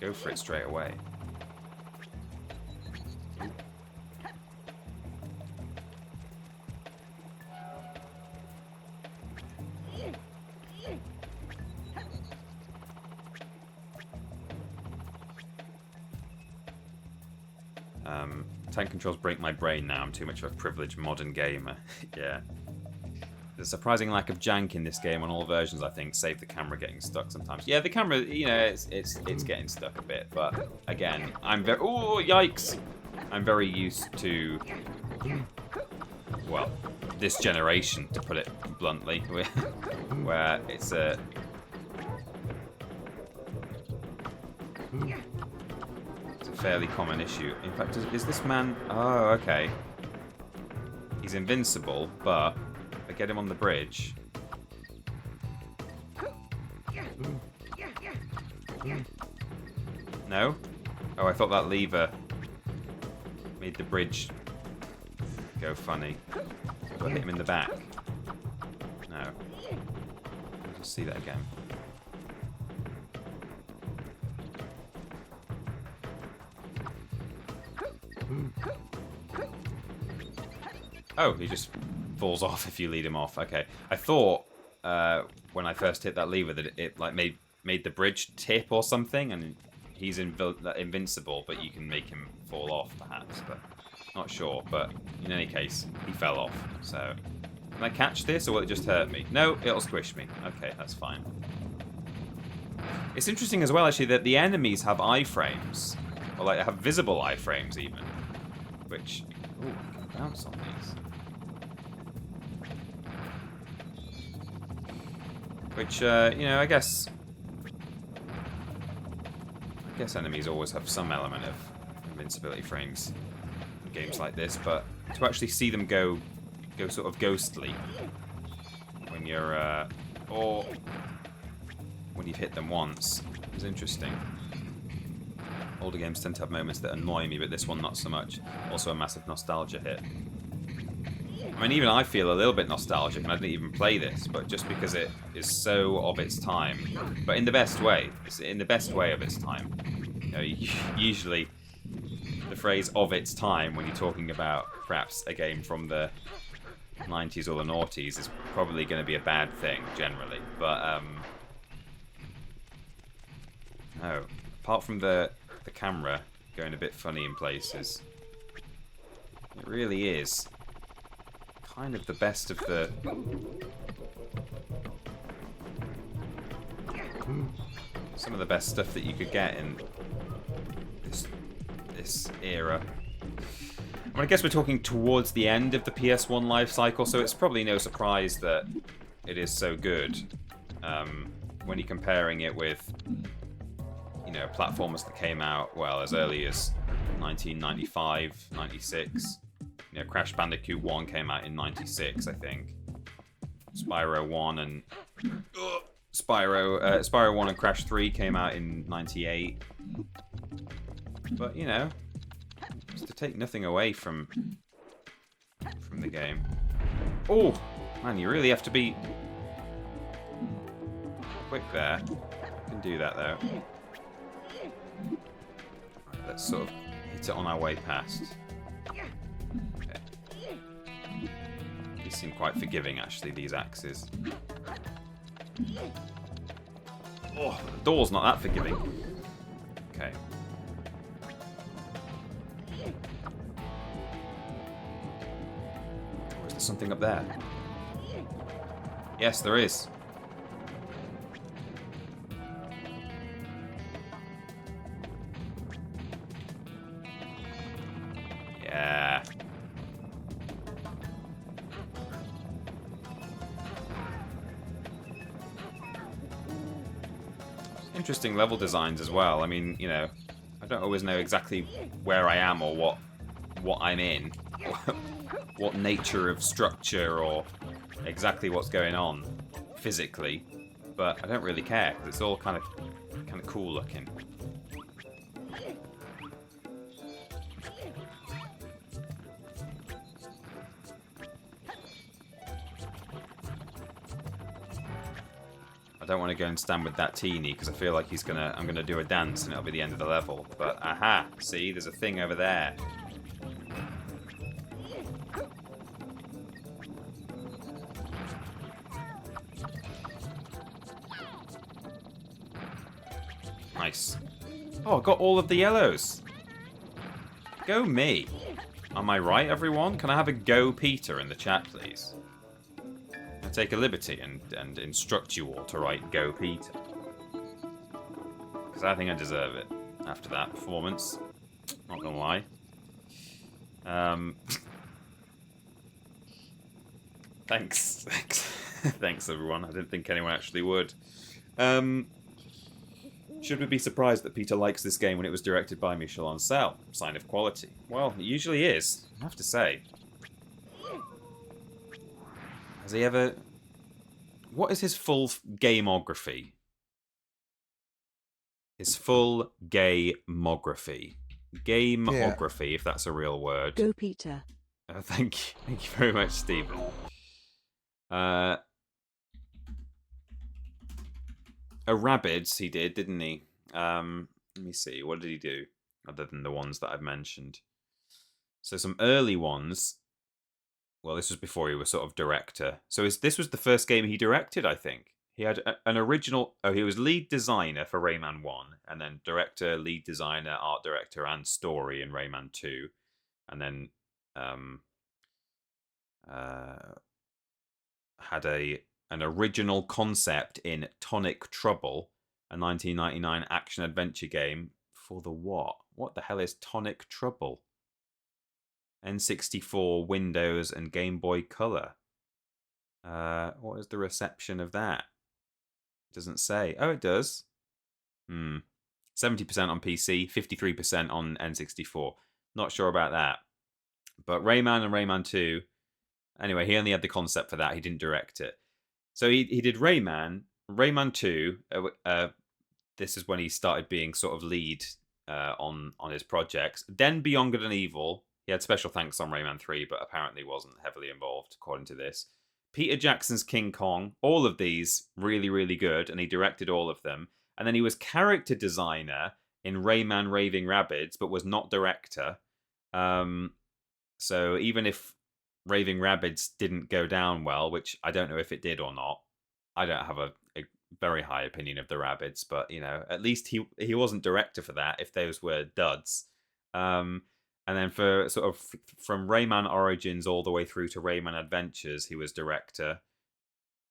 go for it straight away. Tank controls break my brain now. I'm too much of a privileged modern gamer. Yeah. There's a surprising lack of jank in this game on all versions, I think, save the camera getting stuck sometimes. Yeah, the camera, you know, it's getting stuck a bit, but again, I'm very... Oh, yikes! I'm very used to... Well, this generation, to put it bluntly, where it's a... fairly common issue. In fact, is this man... Oh, okay. He's invincible, but if I get him on the bridge... No? Oh, I thought that lever made the bridge go funny. Do I hit him in the back? No. I'll just see that again. Oh, he just falls off if you lead him off. Okay. I thought when I first hit that lever that it like made the bridge tip or something, and he's invincible, but you can make him fall off perhaps, but not sure. But in any case, he fell off. So can I catch this, or will it just hurt me? No, it'll squish me. Okay, that's fine. It's interesting as well, actually, that the enemies have iframes, or like have visible iframes even, which ooh, I can bounce on these. Which, you know, I guess enemies always have some element of invincibility frames in games like this, but to actually see them go sort of ghostly when you're, or when you've hit them once is interesting. Older games tend to have moments that annoy me, but this one not so much. Also a massive nostalgia hit. I mean, even I feel a little bit nostalgic, and I didn't even play this, but just because it is so of its time. But in the best way. It's in the best way of its time. You know, usually the phrase of its time when you're talking about perhaps a game from the 90s or the noughties is probably going to be a bad thing, generally. But, no. Apart from the camera going a bit funny in places, it really is kind of the best of the... Some of the best stuff that you could get in this era. I mean, I guess we're talking towards the end of the PS1 life cycle, so it's probably no surprise that it is so good. When you're comparing it with, you know, platformers that came out, well, as early as 1995, 96. You know, Crash Bandicoot 1 came out in 96, I think. Spyro 1 and... Spyro 1 and Crash 3 came out in 98. But, you know, just to take nothing away from the game. Oh! Man, you really have to be quick there. You can do that, though. Right, let's sort of hit it on our way past. These seem quite forgiving, actually, these axes. Oh, the door's not that forgiving. Okay. Or is there something up there? Yes, there is. Yeah. Interesting level designs as well. I mean, you know, I don't always know exactly where I am or what I'm in, what nature of structure or exactly what's going on physically, but I don't really care because it's all kind of Kind of cool looking. I don't want to go and stand with that teenie because I feel like I'm gonna do a dance and it'll be the end of the level. But aha, see, there's a thing over there. Nice. Oh, I got all of the yellows. Go me. Am I right, everyone? Can I have a go Peter in the chat, please? I take a liberty and instruct you all to write go Peter. Because I think I deserve it after that performance. Not gonna lie. Thanks. Thanks, everyone. I didn't think anyone actually would. Should we be surprised that Peter likes this game when it was directed by Michel Ancel? Sign of quality. Well, it usually is, I have to say. Has he ever... What is his full gameography? His full gameography. Gameography, if that's a real word. Go, Peter. Thank you. Thank you very much, Stephen. A Rabbids he did, didn't he? Let me see. What did he do? Other than the ones that I've mentioned. So some early ones. Well, this was before he was sort of director. So this was the first game he directed, I think. He had an original... Oh, he was lead designer for Rayman 1. And then director, lead designer, art director, and story in Rayman 2. And then... had an original concept in Tonic Trouble, a 1999 action-adventure game for the what? What the hell is Tonic Trouble? N64, Windows, and Game Boy Color. What is the reception of that? It doesn't say. Oh, it does. 70% on PC, 53% on N64. Not sure about that. But Rayman and Rayman 2... Anyway, he only had the concept for that. He didn't direct it. So he did Rayman, Rayman 2. This is when he started being sort of lead on his projects. Then Beyond Good and Evil. He had special thanks on Rayman 3, but apparently wasn't heavily involved, according to this. Peter Jackson's King Kong. All of these really, really good, and he directed all of them. And then he was character designer in Rayman Raving Rabbids, but was not director. So even if Raving Rabbids didn't go down well, which I don't know if it did or not. I don't have a very high opinion of the Rabbids, but, you know, at least he wasn't director for that, if those were duds. And then for sort of from Rayman Origins all the way through to Rayman Adventures, he was director.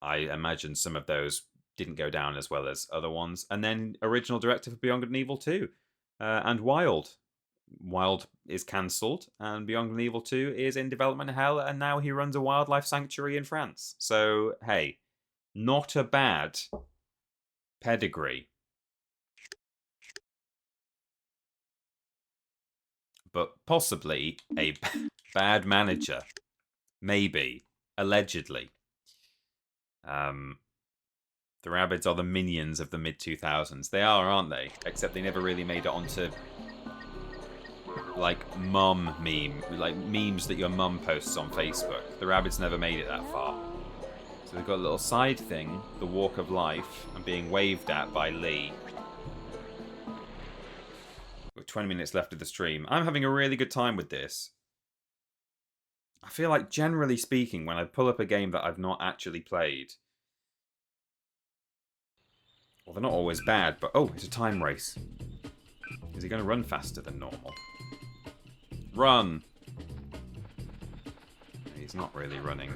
I imagine some of those didn't go down as well as other ones. And then original director for Beyond Good and Evil 2. And Wild. Wild is cancelled, and Beyond Good and Evil 2 is in development hell, and now he runs a wildlife sanctuary in France. So, hey, not a bad pedigree. But possibly a bad manager. Maybe. Allegedly. The Rabbids are the minions of the mid-2000s. They are, aren't they? Except they never really made it onto... like mum meme, like memes that your mum posts on Facebook. The Rabbids never made it that far. So they've got a little side thing, the Walk of Life, and being waved at by Lee. With 20 minutes left of the stream. I'm having a really good time with this. I feel like, generally speaking, when I pull up a game that I've not actually played... Well, they're not always bad, but... Oh, it's a time race. Is he going to run faster than normal? Run! He's not really running.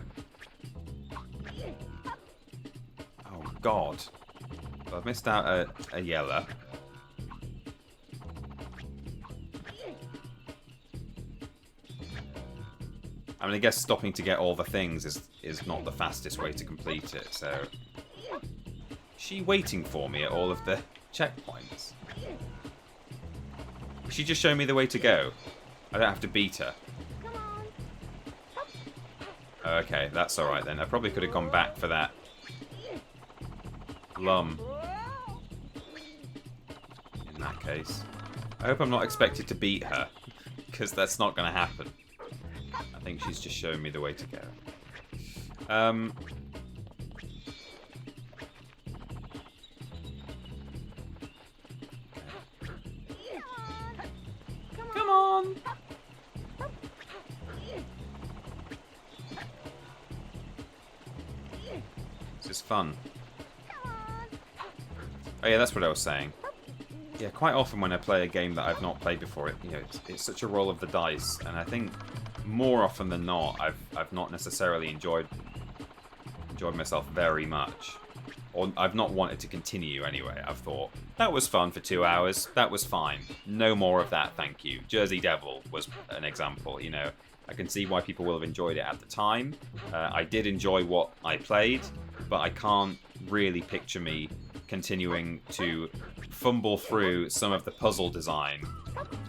Oh, God. So I've missed out a yellow. I mean, I guess stopping to get all the things is not the fastest way to complete it, so... Is she waiting for me at all of the checkpoints? She just showed me the way to go. I don't have to beat her. Okay, that's alright then. I probably could have gone back for that. Lum. that case. I hope I'm not expected to beat her, because that's not going to happen. I think she's just showing me the way to go. Come on! This is fun. Oh yeah, that's what I was saying. Yeah, quite often when I play a game that I've not played before, it's such a roll of the dice, and I think more often than not, I've not necessarily enjoyed myself very much, or I've not wanted to continue anyway. I've thought that was fun for 2 hours, that was fine. No more of that, thank you. Jersey Devil was an example. I can see why people will have enjoyed it at the time. I did enjoy what I played, but I can't really picture me continuing to fumble through some of the puzzle design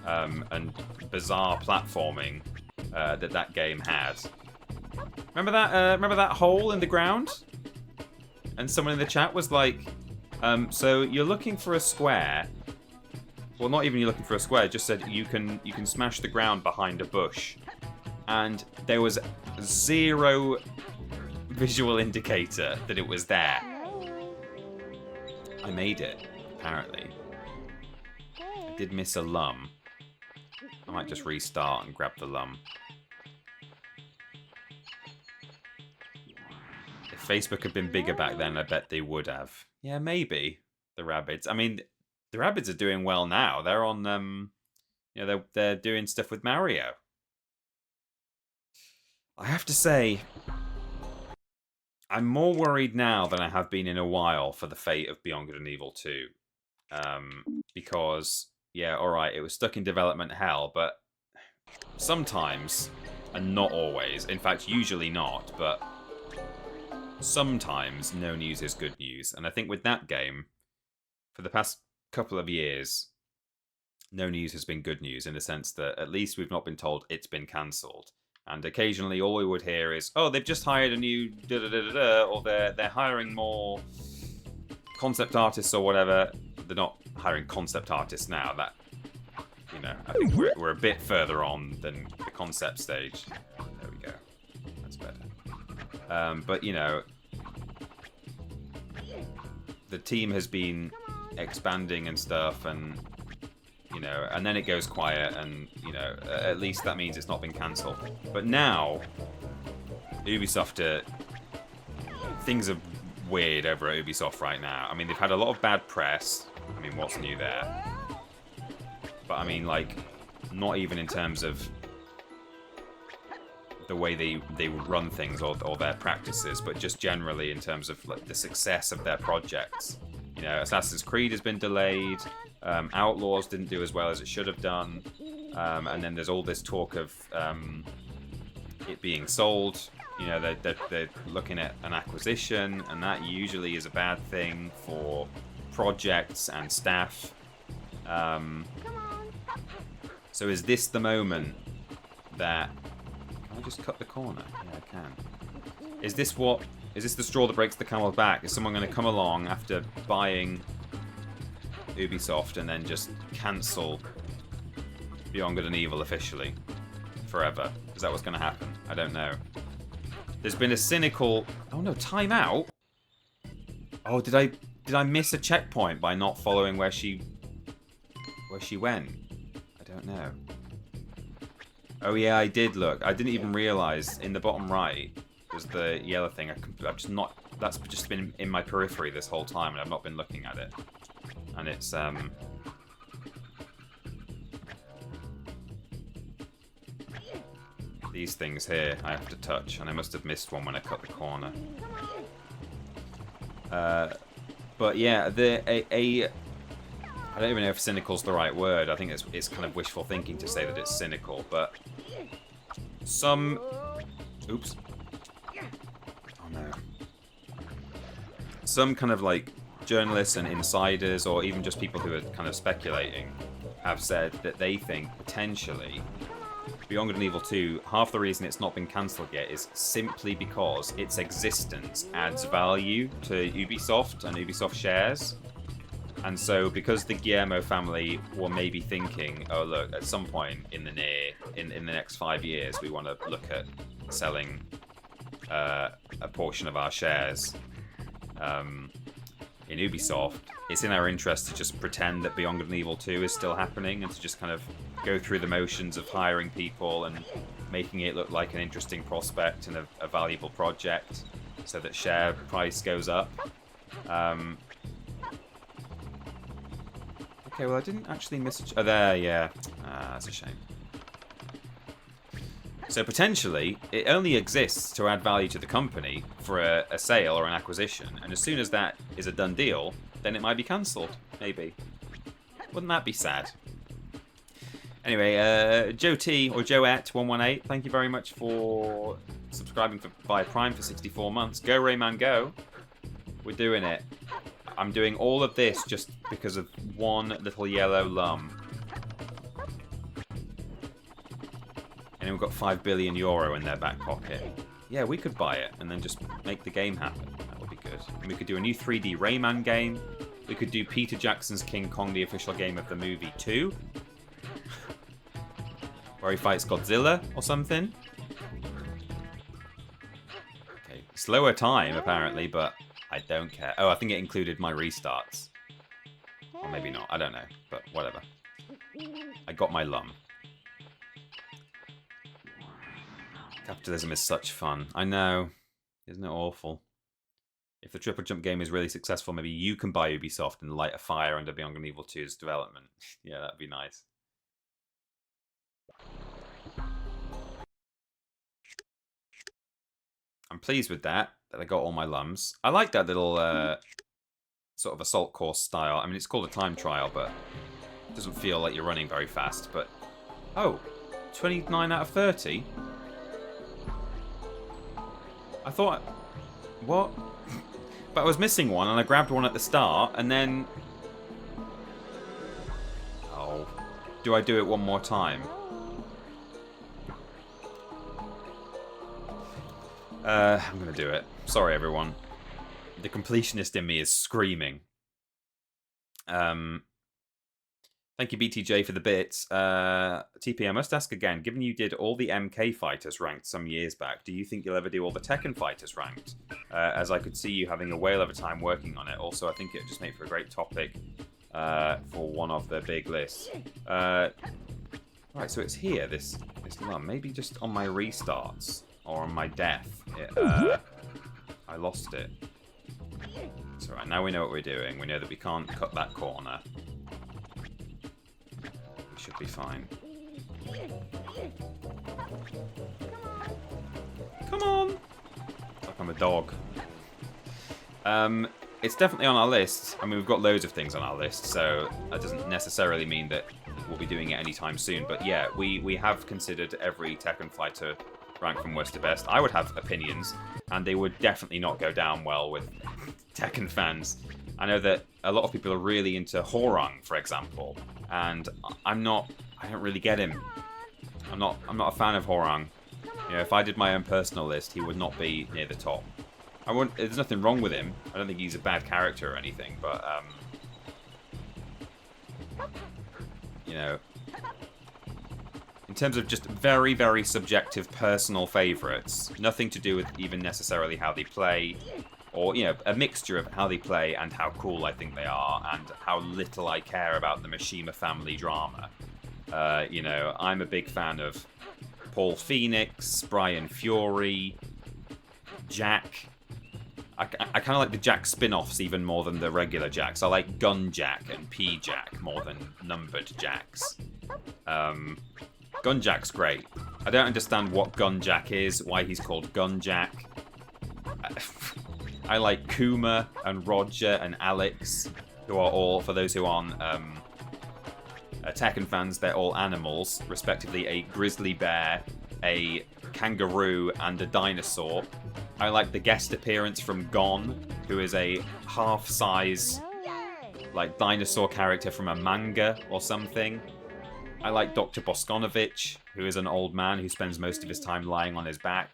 and bizarre platforming that game had. Remember that hole in the ground? And someone in the chat was like, so you're looking for a square. Well, not even you're looking for a square, just said you can smash the ground behind a bush. And there was zero visual indicator that it was there. I made it, apparently. I did miss a lum. I might just restart and grab the lum. If Facebook had been bigger back then, I bet they would have. Yeah, maybe. The Rabbids. I mean, the Rabbids are doing well now. They're on, they're doing stuff with Mario. I have to say, I'm more worried now than I have been in a while for the fate of Beyond Good and Evil 2. Because, yeah, alright, it was stuck in development hell, but sometimes, and not always, in fact, usually not, but sometimes no news is good news. And I think with that game, for the past couple of years, no news has been good news in the sense that at least we've not been told it's been cancelled. And occasionally all we would hear is, oh, they've just hired a new da-da-da-da-da, or they're hiring more concept artists or whatever. They're not hiring concept artists now. That, I think we're a bit further on than the concept stage. There we go. That's better. But, the team has been expanding and stuff, and and then it goes quiet, and at least that means it's not been cancelled. But now Ubisoft things are weird over at Ubisoft right now. I mean, they've had a lot of bad press. I mean, what's new there? But I mean, like, not even in terms of the way they run things or their practices, but just generally in terms of like the success of their projects. Assassin's Creed has been delayed. Outlaws didn't do as well as it should have done. And then there's all this talk of it being sold. They're looking at an acquisition, and that usually is a bad thing for projects and staff. So is this the moment that... Can I just cut the corner? Yeah, I can. Is this the straw that breaks the camel's back? Is someone going to come along after buying Ubisoft and then just cancel Beyond Good and Evil officially forever? Is that what's going to happen? I don't know. There's been a cynical... Oh no, time out. Oh, did I miss a checkpoint by not following where she went? I don't know. Oh yeah, I did look. I didn't even realize in the bottom right was the yellow thing. I've just not... That's just been in my periphery this whole time, and I've not been looking at it. And it's these things here I have to touch, and I must have missed one when I cut the corner. But yeah, I don't even know if cynical's the right word. I think it's kind of wishful thinking to say that it's cynical, but some... Oops. Oh no. Some kind of like journalists and insiders, or even just people who are kind of speculating, have said that they think potentially Beyond Good and Evil 2, half the reason it's not been cancelled yet is simply because its existence adds value to Ubisoft and Ubisoft shares. And so, because the Guillermo family were maybe thinking, oh look, at some point in the next 5 years, we want to look at selling a portion of our shares in Ubisoft, it's in our interest to just pretend that Beyond Good and Evil 2 is still happening and to just kind of go through the motions of hiring people and making it look like an interesting prospect and a valuable project so that share price goes up. Okay, well, I didn't actually miss... Oh, there, yeah. That's a shame. So potentially, it only exists to add value to the company for a sale or an acquisition, and as soon as that is a done deal, then it might be cancelled, maybe. Wouldn't that be sad? Anyway, Joe T, or Joette118, thank you very much for subscribing via Prime for 64 months. Go Rayman, go. We're doing it. I'm doing all of this just because of one little yellow lum. And we've got €5 billion in their back pocket. Yeah, we could buy it and then just make the game happen. That would be good. And we could do a new 3D Rayman game. We could do Peter Jackson's King Kong, the official game of the movie 2. Where he fights Godzilla or something. Okay, slower time apparently, but I don't care. Oh, I think it included my restarts. Or maybe not, I don't know, but whatever. I got my lum. Capitalism is such fun. I know. Isn't it awful? If the TripleJump game is really successful, maybe you can buy Ubisoft and light a fire under Beyond Good and Evil 2's development. Yeah, that'd be nice. I'm pleased with that I got all my lums. I like that little sort of assault course style. I mean, it's called a time trial, but it doesn't feel like you're running very fast. But oh, 29 out of 30? I thought... What? But I was missing one, and I grabbed one at the start, and then... Oh. Do I do it one more time? I'm gonna do it. Sorry, everyone. The completionist in me is screaming. Thank you, BTJ, for the bits. TP, I must ask again, given you did all the MK fighters ranked some years back, do you think you'll ever do all the Tekken fighters ranked? As I could see you having a whale of a time working on it. Also, I think it would just make for a great topic for one of the big lists. Right, so it's here, this lum. Maybe just on my restarts, or on my death. I lost it. It's alright, now we know what we're doing. We know that we can't cut that corner. Should be fine. Come on! Like I'm a dog. It's definitely on our list. I mean, we've got loads of things on our list, so that doesn't necessarily mean that we'll be doing it anytime soon. But yeah, we have considered every Tekken fighter ranked from worst to best. I would have opinions, and they would definitely not go down well with Tekken fans. I know that a lot of people are really into Horang, for example, and I don't really get him. I'm not a fan of Horang. You know, if I did my own personal list, he would not be near the top. There's nothing wrong with him. I don't think he's a bad character or anything, but you know, in terms of just very, very subjective personal favorites, nothing to do with even necessarily how they play. Or, you know, a mixture of how they play and how cool I think they are, and how little I care about the Mishima family drama. You know, I'm a big fan of Paul Phoenix, Brian Fury, Jack. I kind of like the Jack spin-offs even more than the regular Jacks. I like Gun Jack and P Jack more than numbered Jacks. Gun Jack's great. I don't understand what Gun Jack is, why he's called Gun Jack. I like Kuma and Roger and Alex, who are all, for those who aren't Tekken fans, they're all animals, respectively a grizzly bear, a kangaroo, and a dinosaur. I like the guest appearance from Gon, who is a half-size, like, dinosaur character from a manga or something. I like Dr. Boskonovich, who is an old man who spends most of his time lying on his back.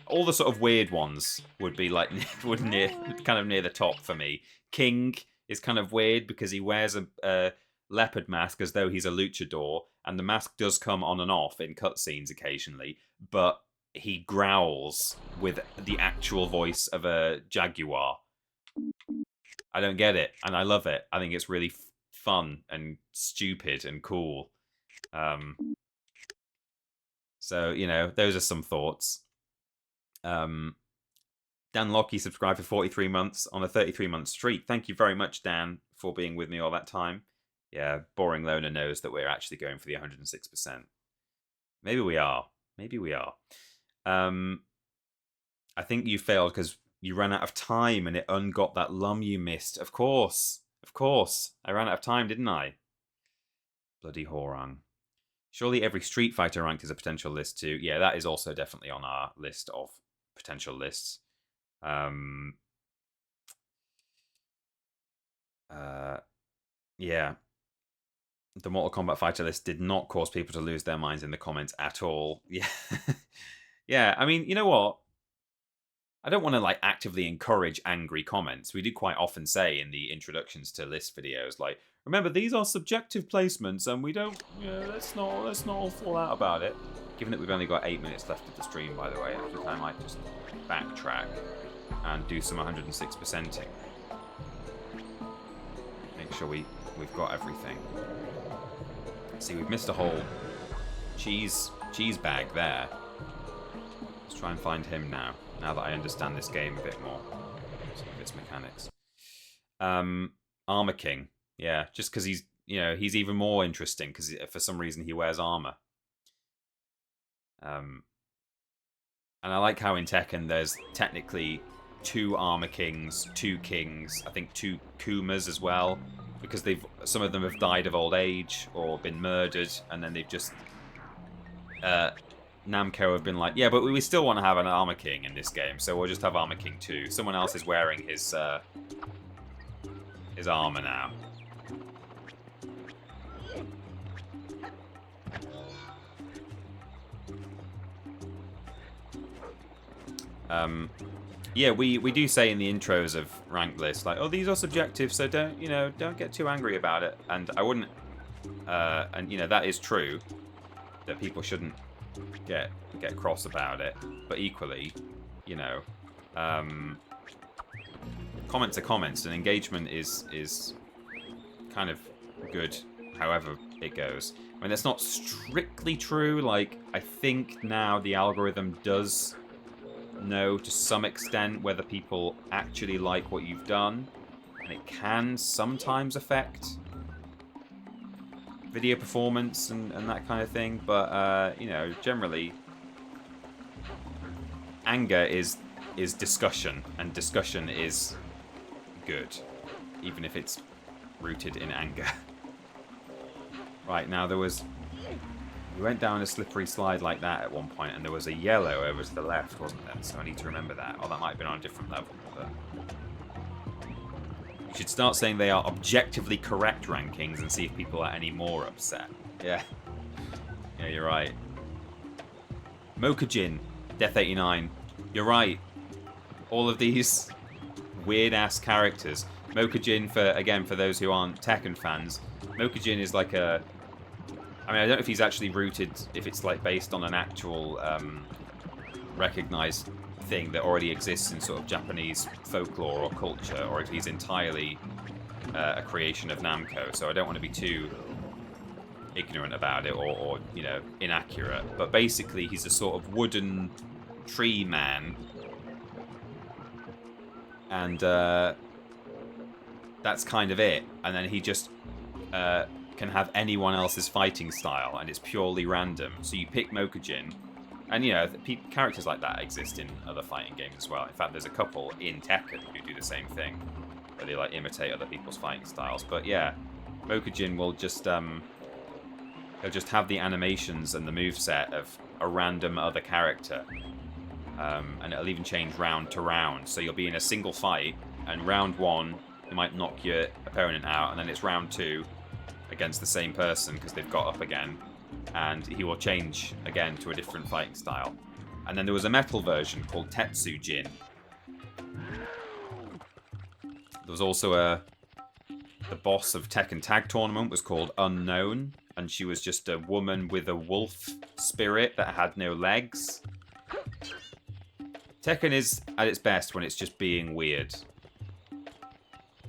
All the sort of weird ones would be like kind of near the top for me. King is kind of weird because he wears a leopard mask as though he's a luchador, and the mask does come on and off in cutscenes occasionally, but he growls with the actual voice of a jaguar. I don't get it, and I love it. I think it's really fun and stupid and cool. So, you know, those are some thoughts. Dan Lockie subscribed for 43 months on a 33-month streak. Thank you very much, Dan, for being with me all that time. Yeah, Boring Loner knows that we're actually going for the 106%. Maybe we are. Maybe we are. I think you failed because you ran out of time and it ungot that lum you missed. Of course. Of course. I ran out of time, didn't I? Bloody Horang. Surely every Street Fighter ranked is a potential list too. Yeah, that is also definitely on our list of potential lists. Yeah. The Mortal Kombat Fighter list did not cause people to lose their minds in the comments at all. Yeah. Yeah, I mean, you know what? I don't want to like actively encourage angry comments. We do quite often say in the introductions to list videos, like, remember, these are subjective placements, and we don't, you know, let's not all fall out about it. Given that we've only got 8 minutes left of the stream, by the way, I think I might just backtrack and do some 106%ing. Make sure we've got everything. See, we've missed a whole cheese bag there. Let's try and find him now that I understand this game a bit more. Some of its mechanics. Armor King. Yeah, just because he's even more interesting because for some reason he wears armor. And I like how in Tekken there's technically 2 Armor Kings, 2 Kings, I think 2 Kumas as well, because some of them have died of old age or been murdered, and then they've just Namco have been like, yeah, but we still want to have an Armor King in this game, so we'll just have Armor King 2. Someone else is wearing his armor now. Yeah, we do say in the intros of ranked lists, like, oh, these are subjective, so don't get too angry about it. And I wouldn't, and that is true, that people shouldn't get cross about it. But equally, comments are comments, and engagement is kind of good, however it goes. I mean, that's not strictly true. Like, I think now the algorithm does know to some extent whether people actually like what you've done, and it can sometimes affect video performance and that kind of thing, but generally anger is discussion, and discussion is good, even if it's rooted in anger. Right, now we went down a slippery slide like that at one point, and there was a yellow over to the left, wasn't there? So I need to remember that. Oh, that might have been on a different level. But you should start saying they are objectively correct rankings and see if people are any more upset. Yeah. Yeah, you're right. Mokujin, Death89. You're right. All of these weird-ass characters. Mokujin, for those who aren't Tekken fans, Mokujin is like a... I mean, I don't know if he's actually rooted, if it's like based on an actual recognized thing that already exists in sort of Japanese folklore or culture, or if he's entirely a creation of Namco. So I don't want to be too ignorant about it or inaccurate. But basically, he's a sort of wooden tree man, and that's kind of it. And then he just can have anyone else's fighting style, and it's purely random. So you pick Mokujin, and characters like that exist in other fighting games as well. In fact, there's a couple in Tekken who do the same thing, where they like imitate other people's fighting styles. But yeah, Mokujin will just he'll just have the animations and the moveset of a random other character, and it'll even change round to round. So you'll be in a single fight, and round 1 you might knock your opponent out, and then it's round 2 against the same person because they've got up again, and he will change again to a different fighting style. And then there was a metal version called Tetsujin, There was also the boss of Tekken Tag Tournament was called Unknown, and she was just a woman with a wolf spirit that had no legs. Tekken is at its best when it's just being weird.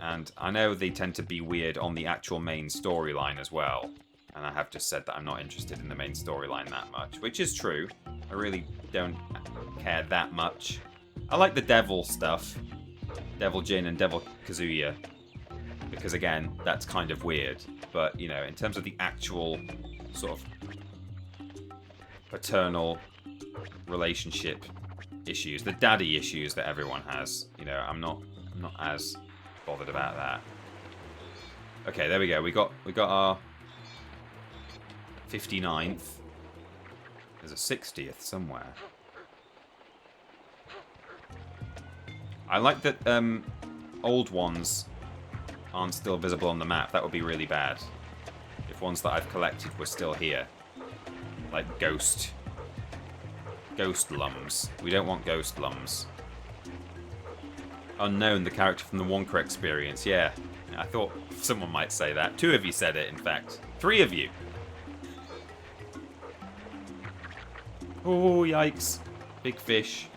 And I know they tend to be weird on the actual main storyline as well. And I have just said that I'm not interested in the main storyline that much, which is true. I really don't care that much. I like the Devil stuff. Devil Jin and Devil Kazuya. Because again, that's kind of weird. But, you know, in terms of the actual sort of paternal relationship issues, the daddy issues that everyone has, you know, I'm not as bothered about that. Okay, there we go. We got our 59th. There's a 60th somewhere. I like that old ones aren't still visible on the map. That would be really bad if ones that I've collected were still here. Like ghost lums. We don't want ghost lums. Unknown, the character from the Wonka experience. Yeah, I thought someone might say that. 2 of you said it, in fact. 3 of you. Oh, yikes. Big fish.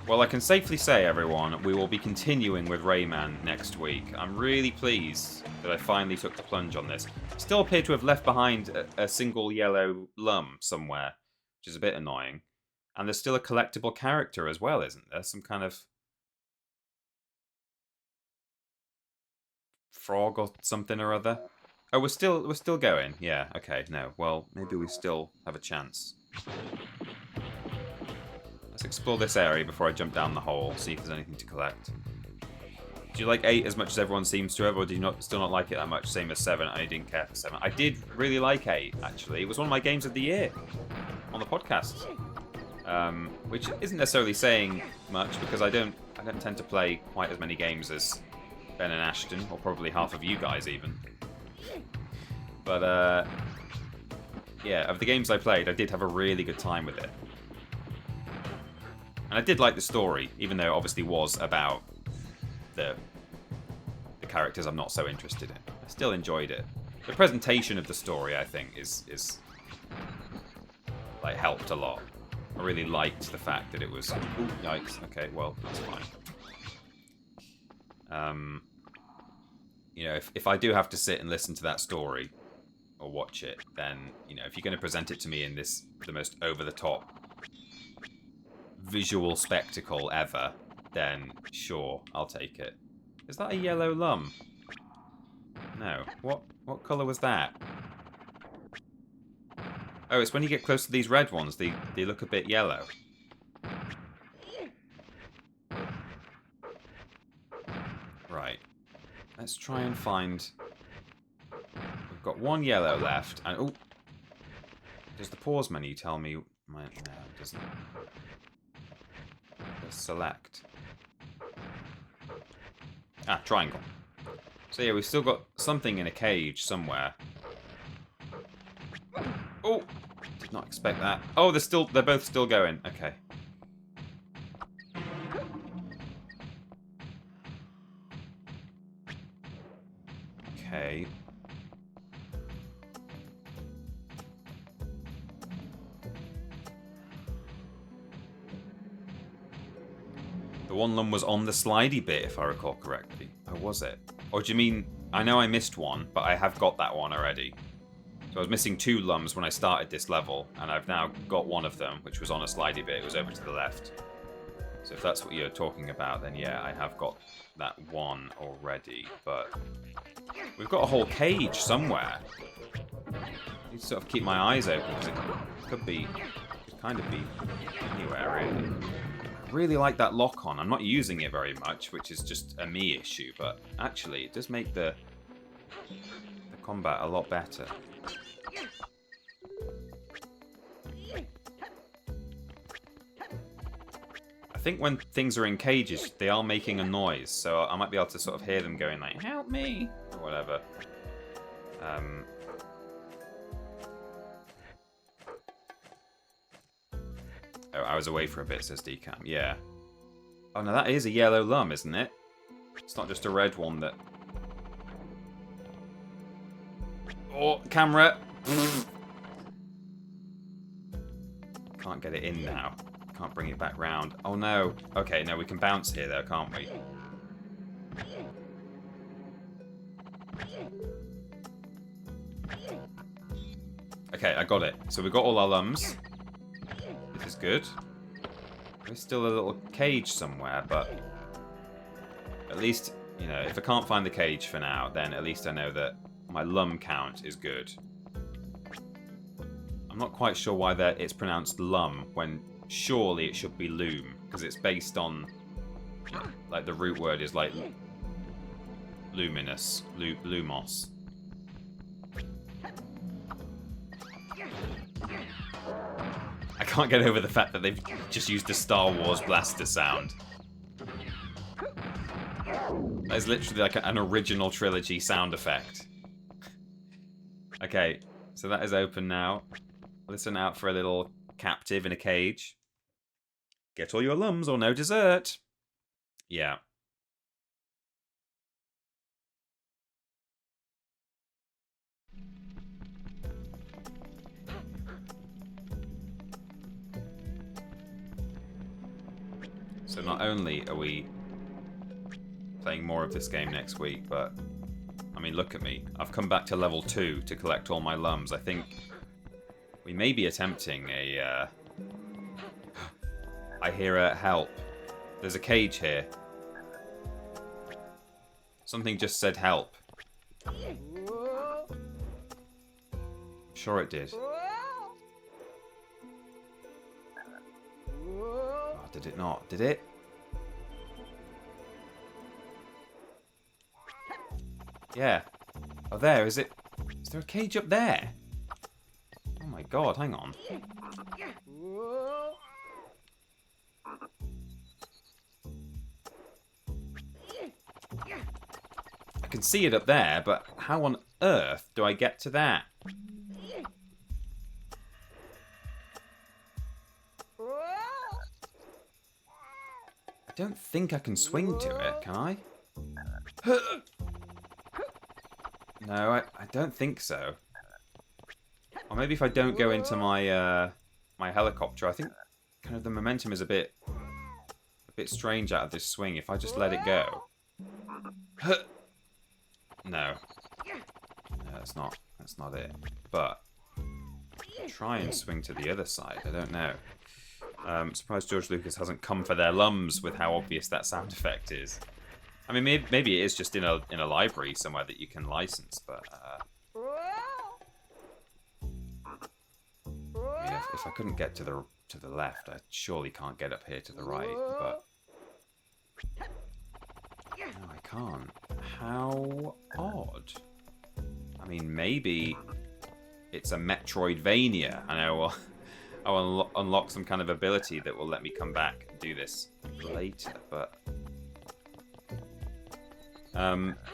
Well, I can safely say, everyone, we will be continuing with Rayman next week. I'm really pleased that I finally took the plunge on this. Still appear to have left behind a single yellow lum somewhere, which is a bit annoying. And there's still a collectible character as well, isn't there? Some kind of frog or something or other. Oh, we're still going. Yeah, okay, no. Well, maybe we still have a chance. Let's explore this area before I jump down the hole, see if there's anything to collect. Do you like 8 as much as everyone seems to have, or do you still not like it that much? Same as 7, I didn't care for 7. I did really like 8, actually. It was one of my games of the year on the podcast. Which isn't necessarily saying much, because I don't tend to play quite as many games as Ben and Ashton, or probably half of you guys even. But, yeah, of the games I played, I did have a really good time with it. And I did like the story, even though it obviously was about the characters I'm not so interested in. I still enjoyed it. The presentation of the story, I think, is like helped a lot. I really liked the fact that it was... Ooh, yikes. Okay, well, that's fine. You know, if I do have to sit and listen to that story, or watch it, then, you know, if you're going to present it to me in the most over-the-top visual spectacle ever, then sure, I'll take it. Is that a yellow lum? No. What colour was that? Oh, it's when you get close to these red ones, they look a bit yellow. Right. Let's try and find... We've got 1 yellow left, and... Oh! Does the pause menu tell me... No, it doesn't. Let's select. Ah, triangle. So yeah, we've still got something in a cage somewhere. Oh! Did not expect that. Oh, they're both still going. Okay. Okay. The one lum was on the slidey bit, if I recall correctly. Oh, was it? Or do you mean... I know I missed one, but I have got that one already. So I was missing 2 lums when I started this level, and I've now got one of them, which was on a slidey bit. It was over to the left. So if that's what you're talking about, then yeah, I have got that one already. But we've got a whole cage somewhere. I need to sort of keep my eyes open, because it could kind of be anywhere, really. I really like that lock-on. I'm not using it very much, which is just a me issue, but actually it does make the combat a lot better. I think when things are in cages, they are making a noise, so I might be able to sort of hear them going like, "Help me!" or whatever. Oh, I was away for a bit, says Decam. Yeah. Oh no, that is a yellow lum, isn't it? It's not just a red one that... Oh, camera! Can't get it in now. Can't bring it back round. Oh no. Okay, no, we can bounce here though, can't we? Okay, I got it. So we got all our lums. This is good. There's still a little cage somewhere, but at least, you know, if I can't find the cage for now, then at least I know that my lum count is good. I'm not quite sure why it's pronounced lum when surely it should be loom, because it's based on, like, the root word is like luminous, lumos. I can't get over the fact that they've just used the Star Wars blaster sound. That is literally like an original trilogy sound effect. Okay, so that is open now. Listen out for a little captive in a cage. Get all your lums or no dessert. Yeah. So not only are we playing more of this game next week, but I mean, look at me. I've come back to level 2 to collect all my lums. I think we may be attempting a... I hear a help. There's a cage here. Something just said help. Sure it did. Oh, did it not? Did it? Yeah. Oh, there. Is it? Is there a cage up there? Oh my god, hang on. I can see it up there, but how on earth do I get to that? I don't think I can swing to it, can I? No, I don't think so. Or maybe if I don't go into my my helicopter, I think kind of the momentum is a bit strange out of this swing. If I just let it go. No, that's not it. But try and swing to the other side. I don't know. Surprised George Lucas hasn't come for their lums with how obvious that sound effect is. I mean, maybe it is just in a library somewhere that you can license, but I mean, if I couldn't get to the left, I surely can't get up here to the right. But no, I can't. How odd. I mean, maybe it's a Metroidvania, and I'll unlock some kind of ability that will let me come back and do this later, but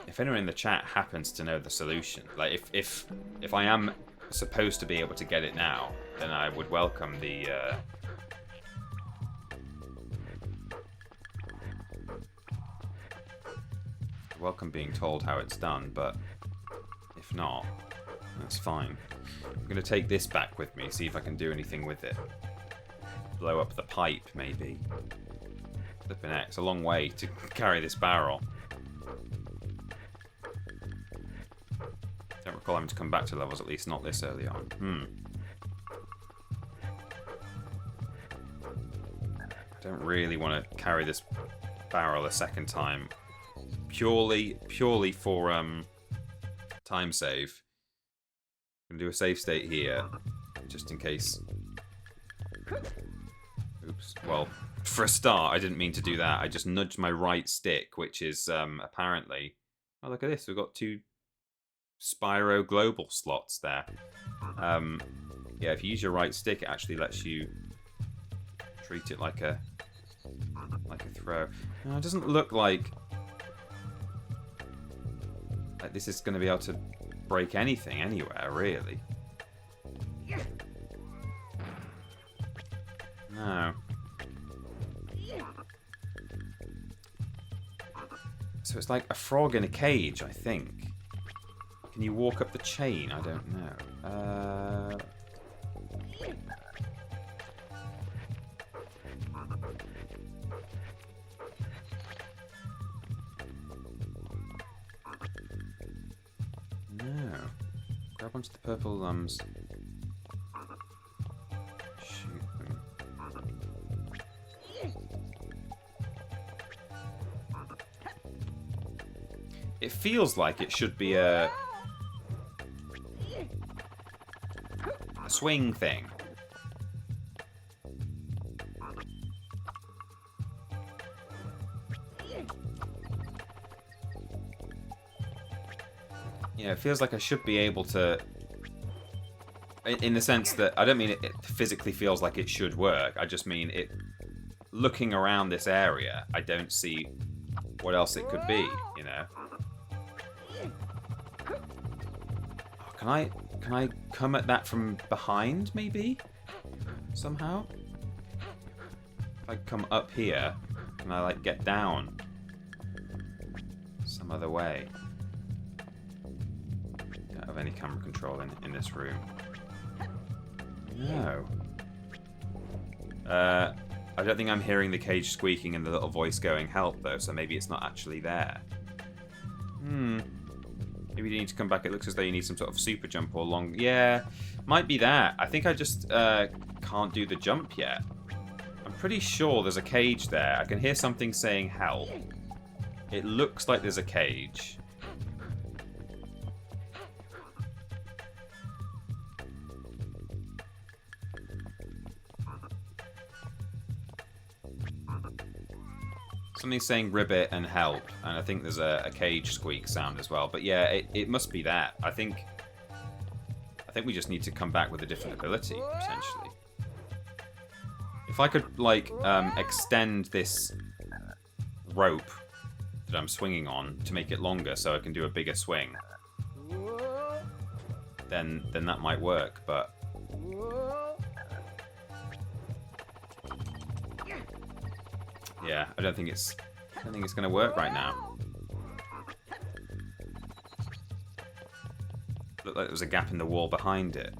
if anyone in the chat happens to know the solution, like if I am supposed to be able to get it now, then I would welcome the welcome being told how it's done, but if not, that's fine. I'm going to take this back with me, see if I can do anything with it. Blow up the pipe, maybe. Flipping heck, it's a long way to carry this barrel. Don't recall having to come back to levels, at least not this early on. I don't really want to carry this barrel a second time. Purely for time save. I'm gonna do a save state here, just in case. Oops. Well, for a start, I didn't mean to do that. I just nudged my right stick, which is apparently. Oh, look at this! We've got 2 Spyro Global slots there. Yeah, if you use your right stick, it actually lets you treat it like a throw. No, it doesn't look like this is going to be able to break anything anywhere, really. No. So it's like a frog in a cage, I think. Can you walk up the chain? I don't know. No. Grab onto the purple lums. Shoot them. It feels like it should be a swing thing. Yeah, it feels like I should be able to, in the sense that I don't mean it physically feels like it should work. I just mean it. Looking around this area, I don't see what else it could be. You know. Oh, can I come at that from behind? Maybe somehow. If I come up here, can I like get down some other way? Don't have any camera control in this room. No. I don't think I'm hearing the cage squeaking and the little voice going help though, so maybe it's not actually there. Maybe you need to come back. It looks as though you need some sort of super jump or long... Yeah, might be that. I think I just can't do the jump yet. I'm pretty sure there's a cage there. I can hear something saying help. It looks like there's a cage. Something's saying ribbit and help, and I think there's a cage squeak sound as well. But yeah, it must be that. I think we just need to come back with a different ability, potentially. If I could, like, extend this rope that I'm swinging on to make it longer so I can do a bigger swing, then that might work, but... Yeah, I don't think it's going to work right now. Looked like there was a gap in the wall behind it.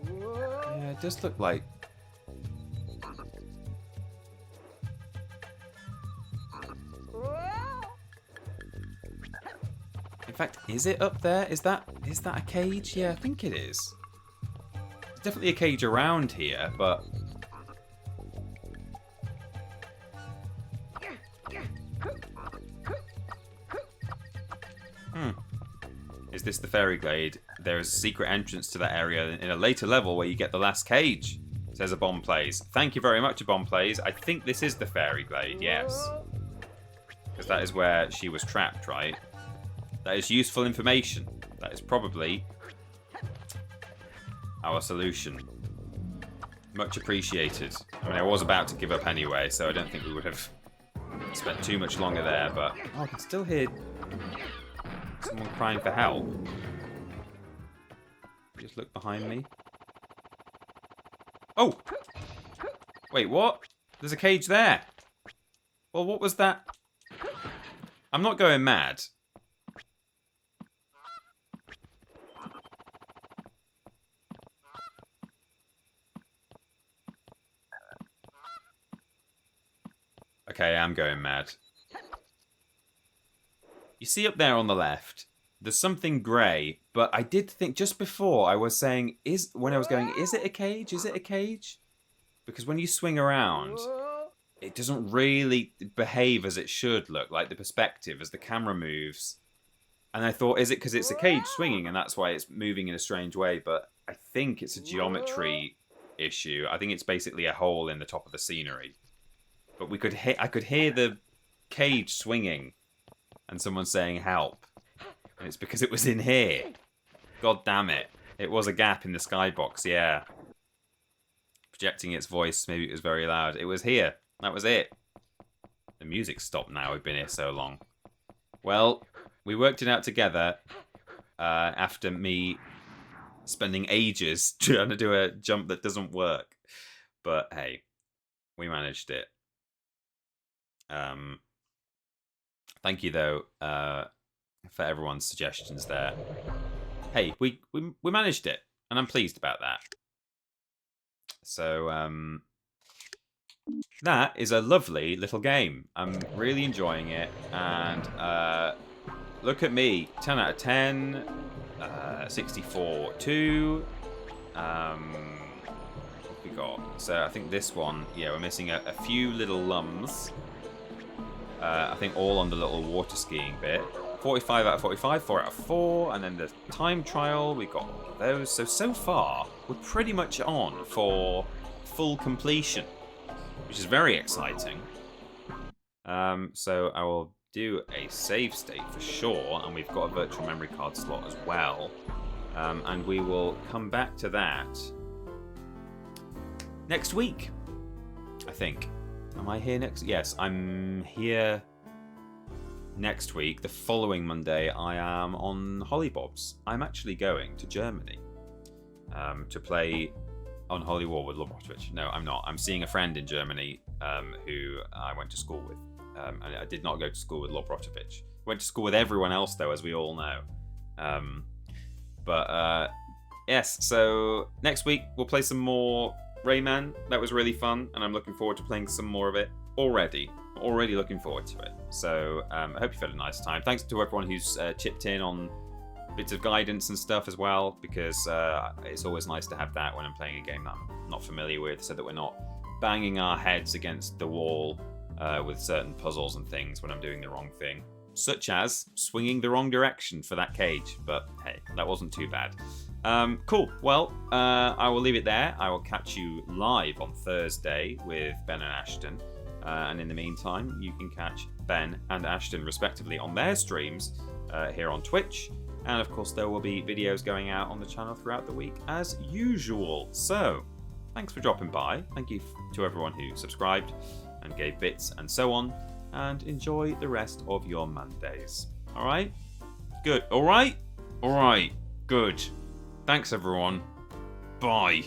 Yeah, it does look like... In fact, is it up there? Is that a cage? Yeah, I think it is. There's definitely a cage around here, but... Is this the fairy glade? There is a secret entrance to that area in a later level where you get the last cage, says a bomb plays. Thank you very much, a bomb plays. I think this is the fairy glade, yes. Because that is where she was trapped, right? That is useful information. That is probably our solution. Much appreciated. I mean, I was about to give up anyway, so I don't think we would have spent too much longer there, but... Oh, I can still hear someone crying for help. Just look behind me. Oh! Wait, what? There's a cage there. Well, what was that? I'm not going mad. Okay, I'm going mad. You see up there on the left, there's something grey, but I did think just before I was saying, when I was going, is it a cage? Is it a cage? Because when you swing around, it doesn't really behave as it should look, like the perspective as the camera moves. And I thought, is it because it's a cage swinging and that's why it's moving in a strange way? But I think it's a geometry issue. I think it's basically a hole in the top of the scenery. But I could hear the cage swinging and someone saying help. And it's because it was in here. God damn it. It was a gap in the skybox, yeah. Projecting its voice, maybe it was very loud. It was here. That was it. The music stopped now. We've been here so long. Well, we worked it out together after me spending ages trying to do a jump that doesn't work. But hey, managed it. Thank you though for everyone's suggestions there. Hey, we managed it, and I'm pleased about that. So that is a lovely little game. I'm really enjoying it, and look at me, 10 out of 10, 64-2. What we got? So I think this one, yeah, we're missing a few little lums. I think all on the little water skiing bit. 45 out of 45, 4 out of 4, and then the time trial, we got all of those. So far, we're pretty much on for full completion, which is very exciting. So I will do a save state for sure, and we've got a virtual memory card slot as well. And we will come back to that next week, I think. Am I here next? Yes, I'm here next week. The following Monday, I am on Hollybobs. I'm actually going to Germany to play on Holy War with Lobrotovich. No, I'm not. I'm seeing a friend in Germany who I went to school with. And I did not go to school with Lobrotovich. Went to school with everyone else, though, as we all know. Yes, so next week we'll play some more Rayman. That was really fun, and I'm looking forward to playing some more of it already. Already looking forward to it. So I hope you've had a nice time. Thanks to everyone who's chipped in on bits of guidance and stuff as well, because it's always nice to have that when I'm playing a game that I'm not familiar with, so that we're not banging our heads against the wall with certain puzzles and things when I'm doing the wrong thing, such as swinging the wrong direction for that cage. But hey, that wasn't too bad. Cool. Well, I will leave it there. I will catch you live on Thursday with Ben and Ashton. And in the meantime, you can catch Ben and Ashton, respectively, on their streams here on Twitch. And of course, there will be videos going out on the channel throughout the week, as usual. So, thanks for dropping by. Thank you to everyone who subscribed and gave bits and so on. And enjoy the rest of your Mondays. All right? Good. All right? All right. Good. Thanks, everyone. Bye.